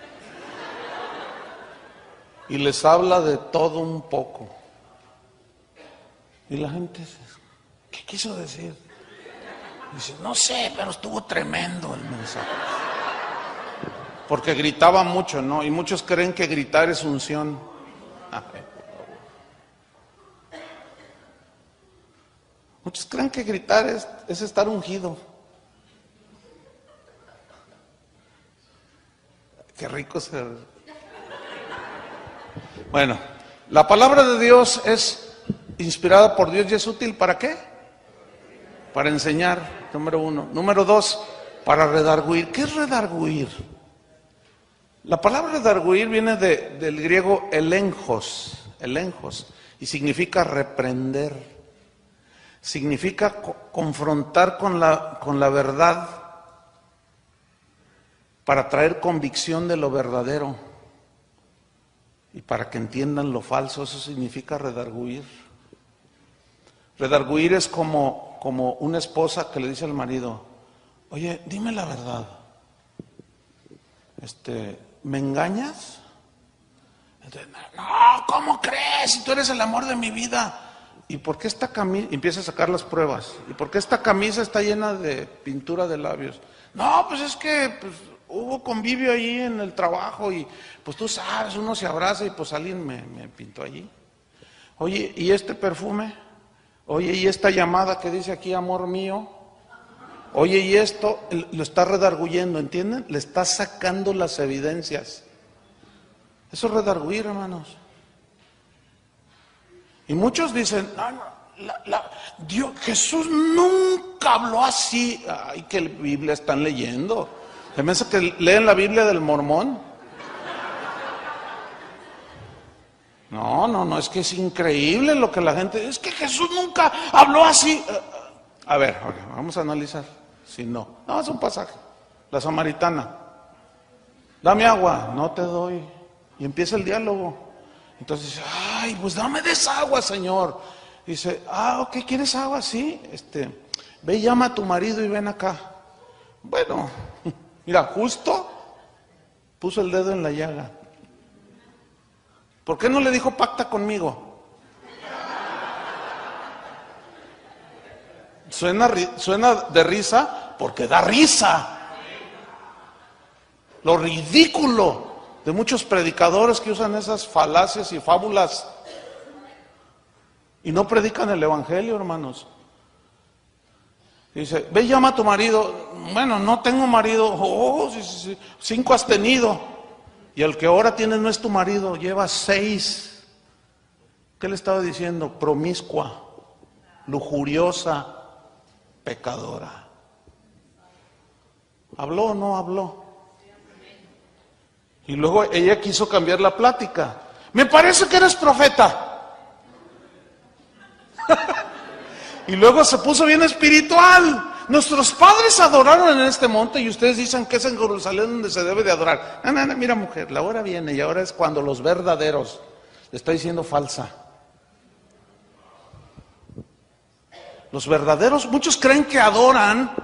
Y les habla de todo un poco. Y la gente dice, ¿qué quiso decir? Dice, no sé, pero estuvo tremendo el mensaje. Porque gritaba mucho, ¿no? Y muchos creen que gritar es unción. Muchos creen que gritar es estar ungido. Qué rico ser. Bueno, la palabra de Dios es inspirada por Dios y es útil ¿para qué? Para enseñar, número 1. Número 2, para redarguir. ¿Qué es redarguir? La palabra redarguir viene del griego elenjos, y significa reprender. Significa confrontar con la verdad para traer convicción de lo verdadero y para que entiendan lo falso. Eso significa redarguir. Redarguir es como una esposa que le dice al marido, oye, dime la verdad, ¿me engañas? Entonces, no, ¿cómo crees? Si tú eres el amor de mi vida. ¿Y por qué esta camisa? Empieza a sacar las pruebas. ¿Y por qué esta camisa está llena de pintura de labios? No, pues es que hubo convivio ahí en el trabajo y pues tú sabes, uno se abraza y pues alguien me pintó allí. Oye, ¿y este perfume? Oye, ¿y esta llamada que dice aquí, amor mío? Oye, ¿y esto? Lo está redarguyendo, ¿entienden? Le está sacando las evidencias. Eso es redarguir, hermanos. Y muchos dicen, Dios, Jesús nunca habló así. Ay, que la Biblia están leyendo. Se me hace que leen la Biblia del mormón. No, es que es increíble lo que la gente... Es que Jesús nunca habló así. A ver, vamos a analizar. Si no, es un pasaje. La samaritana. Dame agua, no te doy. Y empieza el diálogo. Entonces dice, ay, pues dame de esa agua, Señor. Dice, ok, ¿quieres agua? Sí. Ve y llama a tu marido y ven acá. Bueno, mira, justo puso el dedo en la llaga. ¿Por qué no le dijo pacta conmigo? Suena de risa porque da risa. Lo ridículo de muchos predicadores que usan esas falacias y fábulas y no predican el evangelio, hermanos. Dice, ve, llama a tu marido. Bueno, no tengo marido. Oh, sí. 5 has tenido. Y el que ahora tienes no es tu marido, lleva 6. ¿Qué le estaba diciendo? Promiscua, lujuriosa, pecadora. ¿Habló o no habló? Y luego ella quiso cambiar la plática. Me parece que eres profeta. Y luego se puso bien espiritual. Nuestros padres adoraron en este monte y ustedes dicen que es en Jerusalén donde se debe de adorar. No, mira mujer, la hora viene y ahora es cuando los verdaderos, le estoy diciendo falsa. Los verdaderos, muchos creen que adoran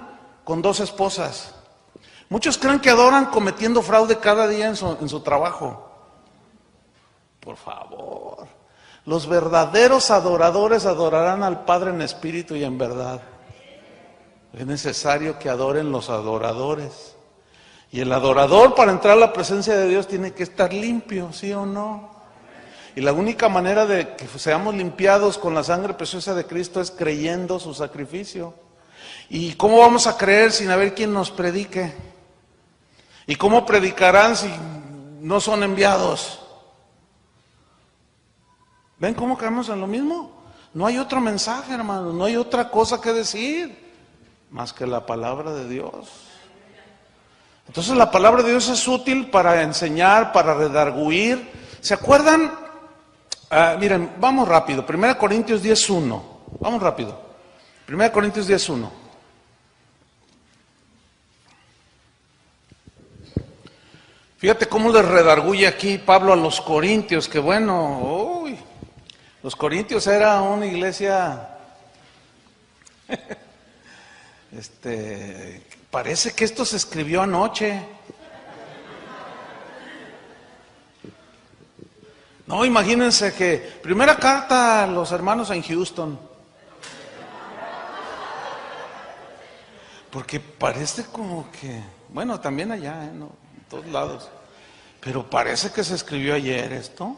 con 2 esposas. Muchos creen que adoran cometiendo fraude cada día en su trabajo. Por favor. Los verdaderos adoradores adorarán al Padre en espíritu y en verdad. Es necesario que adoren los adoradores. Y el adorador, para entrar a la presencia de Dios, tiene que estar limpio, ¿sí o no? Y la única manera de que seamos limpiados con la sangre preciosa de Cristo es creyendo su sacrificio. ¿Y cómo vamos a creer sin haber quien nos predique? ¿Y cómo predicarán si no son enviados? ¿Ven cómo caemos en lo mismo? No hay otro mensaje, hermano, no hay otra cosa que decir más que la palabra de Dios. Entonces la palabra de Dios es útil para enseñar, para redarguir. ¿Se acuerdan? Miren, vamos rápido. 1 Corintios 10:1. Vamos rápido. 1 Corintios 10:1. Fíjate cómo les redarguye aquí Pablo a los corintios, que bueno, uy, los corintios era una iglesia, parece que esto se escribió anoche. No, imagínense que, primera carta a los hermanos en Houston. Porque parece como que, bueno, también allá, ¿no? En todos lados. Pero parece que se escribió ayer esto.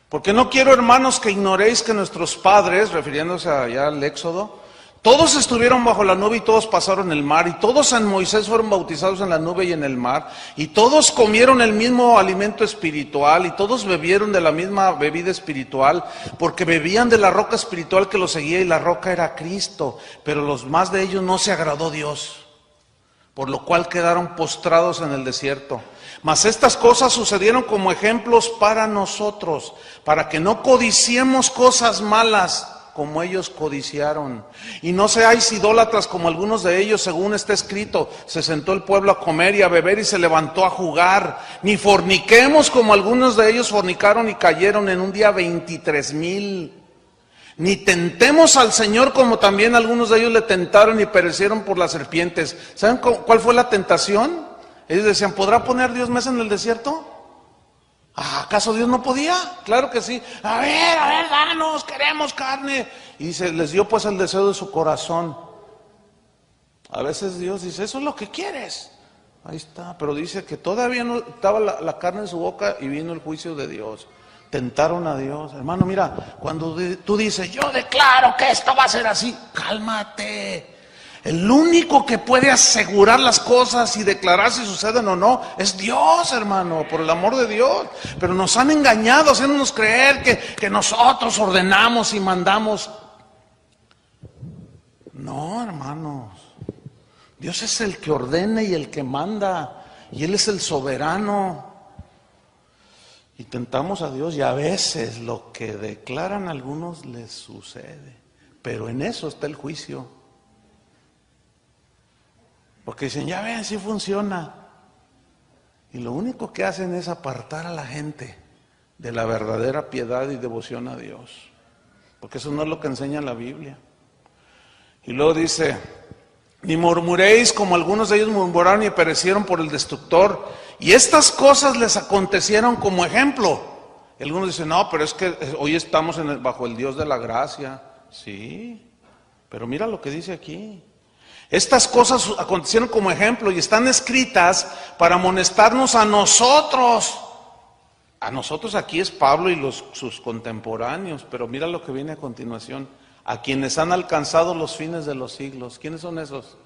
Porque no quiero, hermanos, que ignoréis que nuestros padres, refiriéndose allá al Éxodo, todos estuvieron bajo la nube y todos pasaron el mar, y todos en Moisés fueron bautizados en la nube y en el mar, y todos comieron el mismo alimento espiritual, y todos bebieron de la misma bebida espiritual, porque bebían de la roca espiritual que los seguía, y la roca era Cristo, pero los más de ellos no se agradó Dios, por lo cual quedaron postrados en el desierto. Mas estas cosas sucedieron como ejemplos para nosotros, para que no codiciemos cosas malas como ellos codiciaron. Y no seáis idólatras como algunos de ellos, según está escrito, se sentó el pueblo a comer y a beber y se levantó a jugar. Ni forniquemos como algunos de ellos fornicaron y cayeron en un día 23,000. Ni tentemos al Señor como también algunos de ellos le tentaron y perecieron por las serpientes. ¿Saben cuál fue la tentación? Ellos decían, ¿podrá poner Dios mesa en el desierto? ¿Acaso Dios no podía? Claro que sí. A ver, danos, queremos carne. Y les dio pues el deseo de su corazón. A veces Dios dice, eso es lo que quieres. Ahí está, pero dice que todavía no estaba la carne en su boca y vino el juicio de Dios. Tentaron a Dios. Hermano, mira, cuando tú dices, yo declaro que esto va a ser así, cálmate. El único que puede asegurar las cosas y declarar si suceden o no es Dios, hermano, por el amor de Dios. Pero nos han engañado haciéndonos creer que nosotros ordenamos y mandamos. No, hermanos. Dios es el que ordena y el que manda. Y Él es el soberano. Y tentamos a Dios y a veces lo que declaran algunos les sucede. Pero en eso está el juicio. Porque dicen, ya ven, sí funciona. Y lo único que hacen es apartar a la gente de la verdadera piedad y devoción a Dios. Porque eso no es lo que enseña la Biblia. Y luego dice, ni murmuréis como algunos de ellos murmuraron y perecieron por el destructor. Y estas cosas les acontecieron como ejemplo. Algunos dicen, no, pero es que hoy estamos bajo el Dios de la gracia. Sí, pero mira lo que dice aquí. Estas cosas acontecieron como ejemplo y están escritas para amonestarnos a nosotros. A nosotros aquí es Pablo y sus contemporáneos, pero mira lo que viene a continuación. A quienes han alcanzado los fines de los siglos. ¿Quiénes son esos?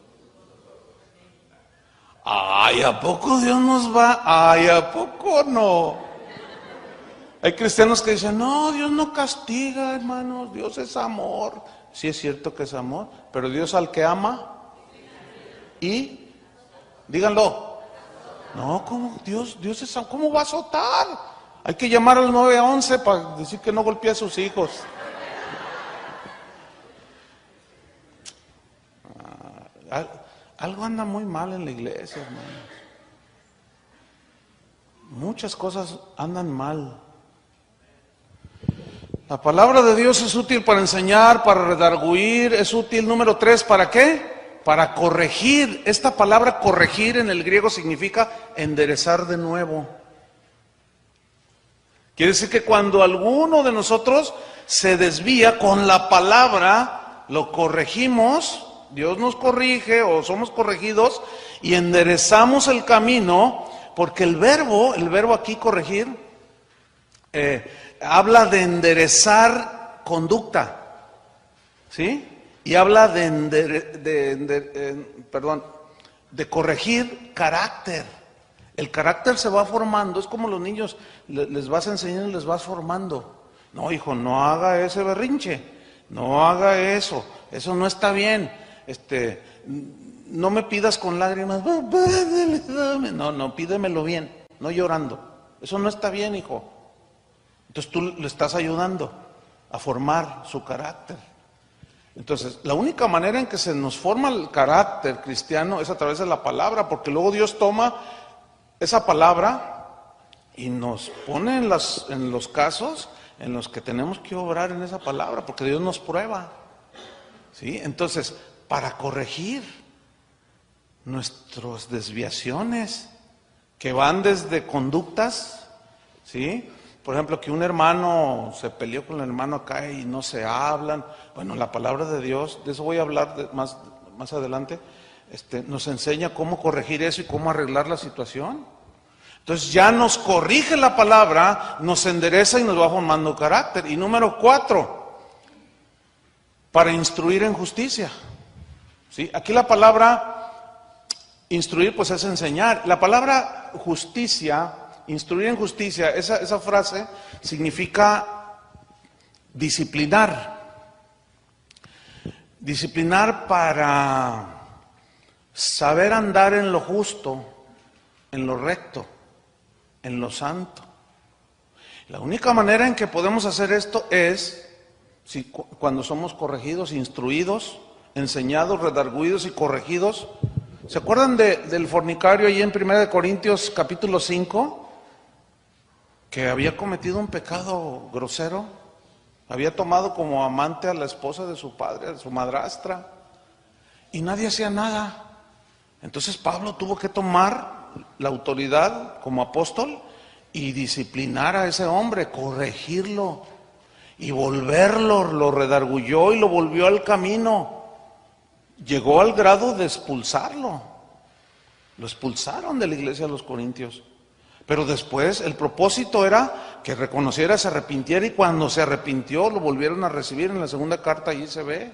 Ay, ¿a poco Dios nos va? Ay, ¿a poco no? Hay cristianos que dicen, no, Dios no castiga, hermanos, Dios es amor. Sí es cierto que es amor, pero Dios al que ama, y, díganlo, no, ¿cómo? Dios es amor, ¿cómo va a azotar? Hay que llamar al 911 para decir que no golpea a sus hijos. Algo anda muy mal en la iglesia, hermanos. Muchas cosas andan mal. La palabra de Dios es útil para enseñar, para redarguir, es útil, número 3, ¿para qué? Para corregir. Esta palabra corregir en el griego significa enderezar de nuevo. Quiere decir que cuando alguno de nosotros se desvía con la palabra, lo corregimos, Dios nos corrige o somos corregidos y enderezamos el camino, porque el verbo aquí corregir, habla de enderezar conducta, ¿sí? Y habla de corregir carácter. El carácter se va formando, es como los niños, les vas enseñando y les vas formando. No, hijo, no haga ese berrinche, no haga eso no está bien. No me pidas con lágrimas, no, pídemelo bien, no llorando. Eso no está bien, hijo. Entonces tú le estás ayudando a formar su carácter. Entonces, la única manera en que se nos forma el carácter cristiano es a través de la palabra, porque luego Dios toma esa palabra y nos pone en los casos en los que tenemos que obrar en esa palabra, porque Dios nos prueba. ¿Sí? Entonces, para corregir nuestras desviaciones que van desde conductas, ¿sí? Por ejemplo, que un hermano se peleó con el hermano acá y no se hablan. Bueno, la palabra de Dios, de eso voy a hablar más adelante, nos enseña cómo corregir eso y cómo arreglar la situación. Entonces ya nos corrige la palabra, nos endereza y nos va formando carácter. Y número 4, para instruir en justicia. ¿Sí? Aquí la palabra instruir pues es enseñar. La palabra justicia, instruir en justicia, esa frase significa disciplinar. Disciplinar para saber andar en lo justo, en lo recto, en lo santo. La única manera en que podemos hacer esto es cuando somos corregidos, instruidos, enseñados, redarguidos y corregidos. ¿Se acuerdan del fornicario allí en 1 Corintios capítulo 5? Que había cometido un pecado grosero. Había tomado como amante a la esposa de su padre, a su madrastra. Y nadie hacía nada. Entonces Pablo tuvo que tomar la autoridad como apóstol y disciplinar a ese hombre, corregirlo y volverlo, lo redarguyó y lo volvió al camino. Llegó al grado de expulsarlo. Lo expulsaron de la iglesia de los Corintios. Pero después el propósito era que reconociera, se arrepintiera, y cuando se arrepintió lo volvieron a recibir. En la segunda carta allí se ve.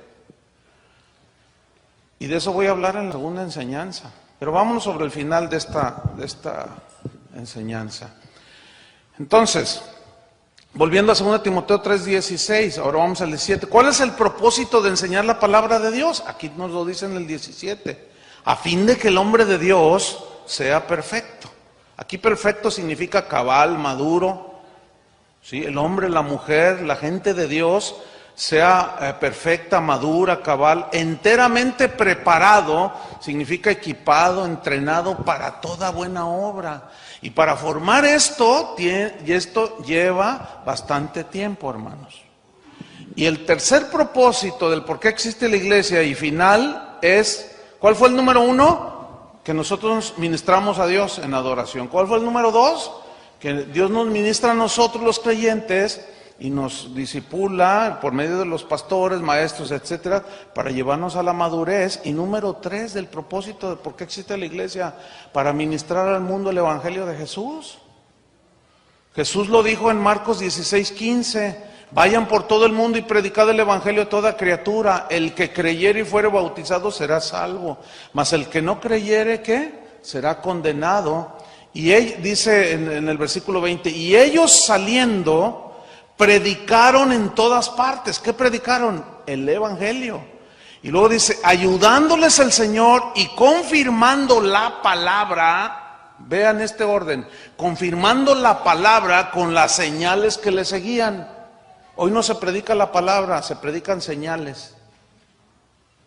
Y de eso voy a hablar en la segunda enseñanza. Pero vámonos sobre el final de esta enseñanza. Entonces, volviendo a 2 Timoteo 3:16, ahora vamos al 17. ¿Cuál es el propósito de enseñar la palabra de Dios? Aquí nos lo dice en el 17. A fin de que el hombre de Dios sea perfecto. Aquí perfecto significa cabal, maduro. ¿Sí? El hombre, la mujer, la gente de Dios sea perfecta, madura, cabal, enteramente preparado, significa equipado, entrenado para toda buena obra. Y para formar esto lleva bastante tiempo, hermanos. Y el tercer propósito del por qué existe la iglesia y final es, ¿cuál fue el número 1? Que nosotros ministramos a Dios en adoración. ¿Cuál fue el número 2? que Dios nos ministra a nosotros los creyentes y nos disipula por medio de los pastores, maestros, etcétera, para llevarnos a la madurez. Y número 3 del propósito de por qué existe la iglesia, para ministrar al mundo el evangelio de Jesús. Jesús lo dijo en Marcos 16:15: vayan por todo el mundo y predicad el evangelio a toda criatura. El que creyere y fuere bautizado será salvo, mas el que no creyere, ¿qué? Será condenado. Y él dice en el versículo 20: y ellos saliendo predicaron en todas partes. ¿Qué predicaron? El evangelio. Y luego dice: ayudándoles el Señor y confirmando la palabra. Vean este orden: confirmando la palabra con las señales que le seguían. Hoy no se predica la palabra, se predican señales.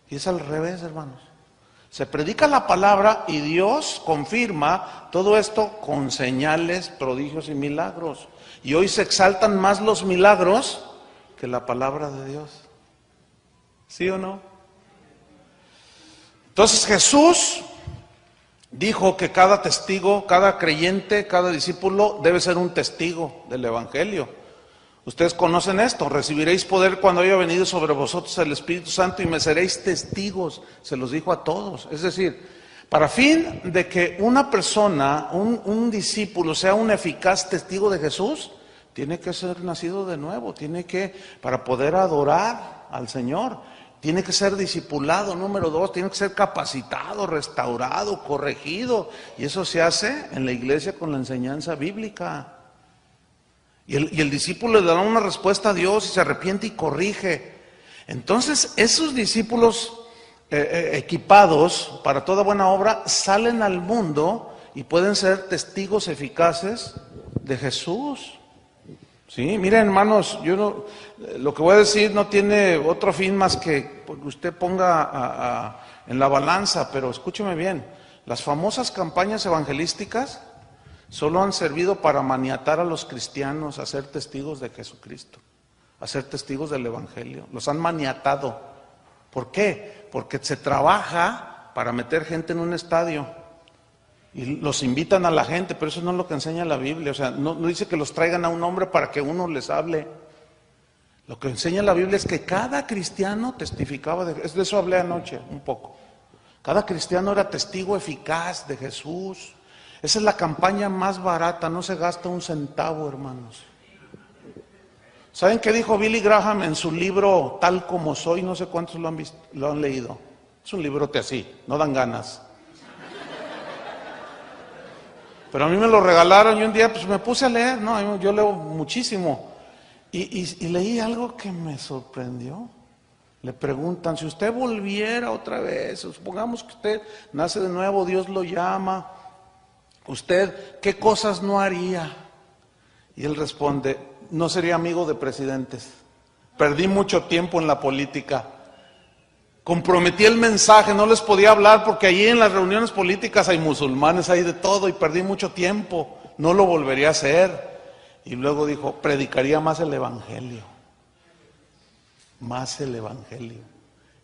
Y es al revés, hermanos. Se predica la palabra y Dios confirma todo esto con señales, prodigios y milagros. Y hoy se exaltan más los milagros que la palabra de Dios. ¿Sí o no? Entonces Jesús dijo que cada testigo, cada creyente, cada discípulo debe ser un testigo del evangelio. Ustedes conocen esto: recibiréis poder cuando haya venido sobre vosotros el Espíritu Santo y me seréis testigos. Se los dijo a todos. Es decir, para fin de que una persona, un discípulo, sea un eficaz testigo de Jesús, tiene que ser nacido de nuevo, para poder adorar al Señor, tiene que ser discipulado. Número 2, tiene que ser capacitado, restaurado, corregido. Y eso se hace en la iglesia con la enseñanza bíblica. Y el discípulo le dará una respuesta a Dios y se arrepiente y corrige. Entonces esos discípulos equipados para toda buena obra salen al mundo y pueden ser testigos eficaces de Jesús. Sí, miren, hermanos, lo que voy a decir no tiene otro fin más que usted ponga en la balanza, pero escúcheme bien: las famosas campañas evangelísticas solo han servido para maniatar a los cristianos a ser testigos de Jesucristo, a ser testigos del evangelio. Los han maniatado. ¿Por qué? Porque se trabaja para meter gente en un estadio y los invitan a la gente, pero eso no es lo que enseña la Biblia. O sea, no dice que los traigan a un hombre para que uno les hable. Lo que enseña la Biblia es que cada cristiano testificaba de eso hablé anoche un poco. Cada cristiano era testigo eficaz de Jesús. Esa es la campaña más barata, no se gasta un centavo, hermanos. ¿Saben qué dijo Billy Graham en su libro Tal como soy? No sé cuántos lo han leído. Es un librote así, no dan ganas. Pero a mí me lo regalaron y un día pues me puse a leer, ¿no? Yo leo muchísimo. Y leí algo que me sorprendió. Le preguntan: si usted volviera otra vez, supongamos que usted nace de nuevo, Dios lo llama, ¿usted qué cosas no haría? Y él responde: no sería amigo de presidentes. Perdí mucho tiempo en la política. Comprometí el mensaje, no les podía hablar porque allí en las reuniones políticas hay musulmanes, hay de todo, y perdí mucho tiempo. No lo volvería a hacer. Y luego dijo: predicaría más el evangelio. Más el evangelio.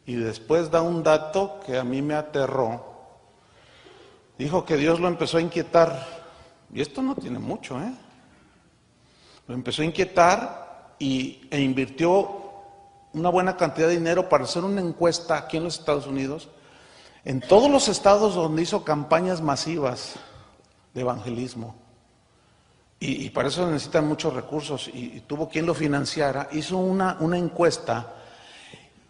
Y después da un dato que a mí me aterró. Dijo que Dios lo empezó a inquietar, y esto no tiene mucho, lo empezó a inquietar e invirtió una buena cantidad de dinero para hacer una encuesta aquí en los Estados Unidos, en todos los estados donde hizo campañas masivas de evangelismo. Y para eso necesitan muchos recursos, y tuvo quien lo financiara. Hizo una encuesta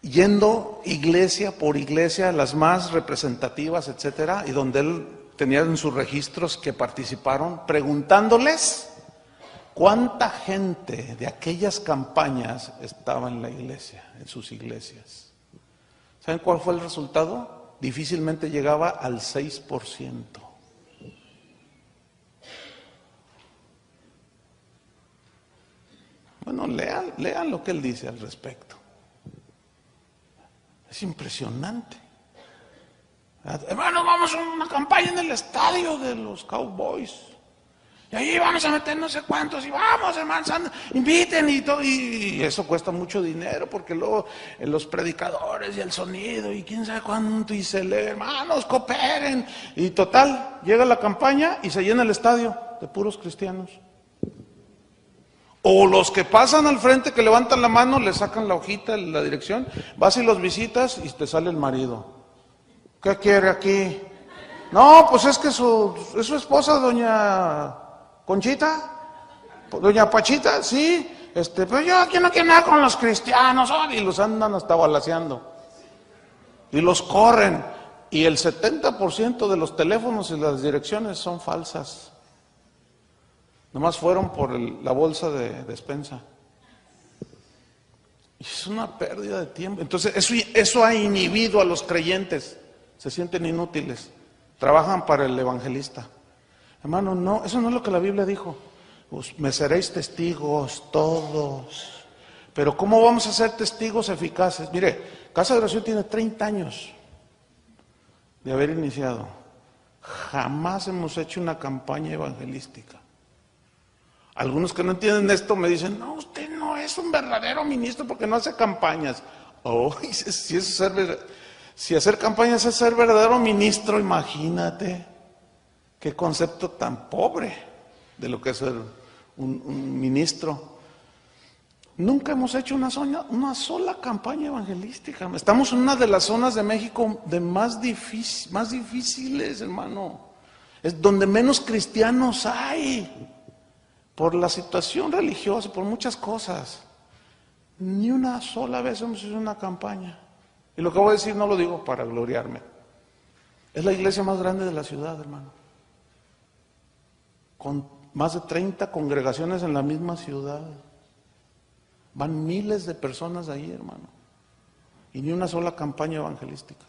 yendo iglesia por iglesia, las más representativas, etcétera, y donde él tenía en sus registros que participaron, preguntándoles cuánta gente de aquellas campañas estaba en la iglesia, en sus iglesias. ¿Saben cuál fue el resultado? Difícilmente llegaba al 6%. Bueno, lean lo que él dice al respecto. Es impresionante. Hermanos, vamos a una campaña en el estadio de los Cowboys. Y ahí vamos a meter no sé cuántos. Y vamos, hermanos, inviten y todo. Y eso cuesta mucho dinero, porque luego los predicadores y el sonido y quién sabe cuánto. Y se lee: hermanos, cooperen. Y total, llega la campaña y se llena el estadio de puros cristianos. O los que pasan al frente, que levantan la mano, le sacan la hojita, la dirección, vas y los visitas y te sale el marido. ¿Qué quiere aquí? No, pues es que es su esposa, doña Conchita, doña Pachita, sí, pero yo aquí no quiero nada con los cristianos, y los andan hasta balaceando. Y los corren. Y el 70% de los teléfonos y las direcciones son falsas. Nomás fueron por la bolsa de despensa. Y es una pérdida de tiempo. Entonces, eso ha inhibido a los creyentes. Se sienten inútiles. Trabajan para el evangelista. Hermano, no, eso no es lo que la Biblia dijo. Me seréis testigos todos. Pero ¿cómo vamos a ser testigos eficaces? Mire, Casa de Oración tiene 30 años de haber iniciado. Jamás hemos hecho una campaña evangelística. Algunos que no entienden esto me dicen, no, usted no es un verdadero ministro porque no hace campañas. Si hacer campañas es ser verdadero ministro, imagínate qué concepto tan pobre de lo que es ser un ministro. Nunca hemos hecho una sola campaña evangelística. Estamos en una de las zonas de México más difíciles, hermano. Es donde menos cristianos hay. Por la situación religiosa, por muchas cosas. Ni una sola vez hemos hecho una campaña. Y lo que voy a decir no lo digo para gloriarme. Es la iglesia más grande de la ciudad, hermano. Con más de 30 congregaciones en la misma ciudad. Van miles de personas ahí, hermano. Y ni una sola campaña evangelística.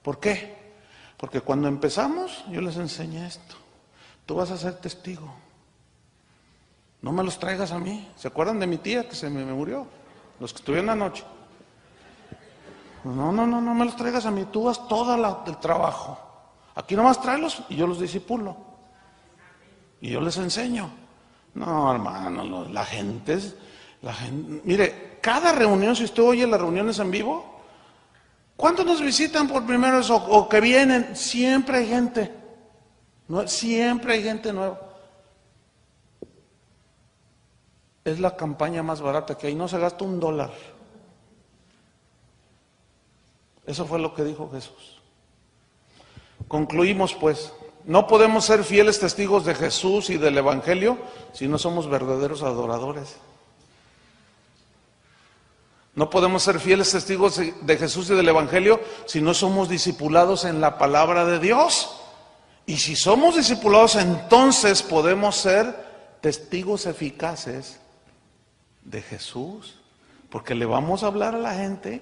¿Por qué? Porque cuando empezamos, yo les enseñé esto. Tú vas a ser testigo. No me los traigas a mí. ¿Se acuerdan de mi tía que se me murió? Los que estuvieron anoche. No me los traigas a mí. Tú vas todo el trabajo. Aquí nomás tráelos y yo los disipulo. Y yo les enseño. No, hermano, la gente. Mire, cada reunión, si usted oye las reuniones en vivo, ¿cuántos nos visitan por primera vez o que vienen? Siempre hay gente. Siempre hay gente nueva. Es la campaña más barata que hay, no se gasta $1. Eso fue lo que dijo Jesús. Concluimos pues, no podemos ser fieles testigos de Jesús y del Evangelio si no somos verdaderos adoradores. No podemos ser fieles testigos de Jesús y del Evangelio si no somos discipulados en la palabra de Dios. Y si somos discipulados, entonces podemos ser testigos eficaces de Jesús, porque le vamos a hablar a la gente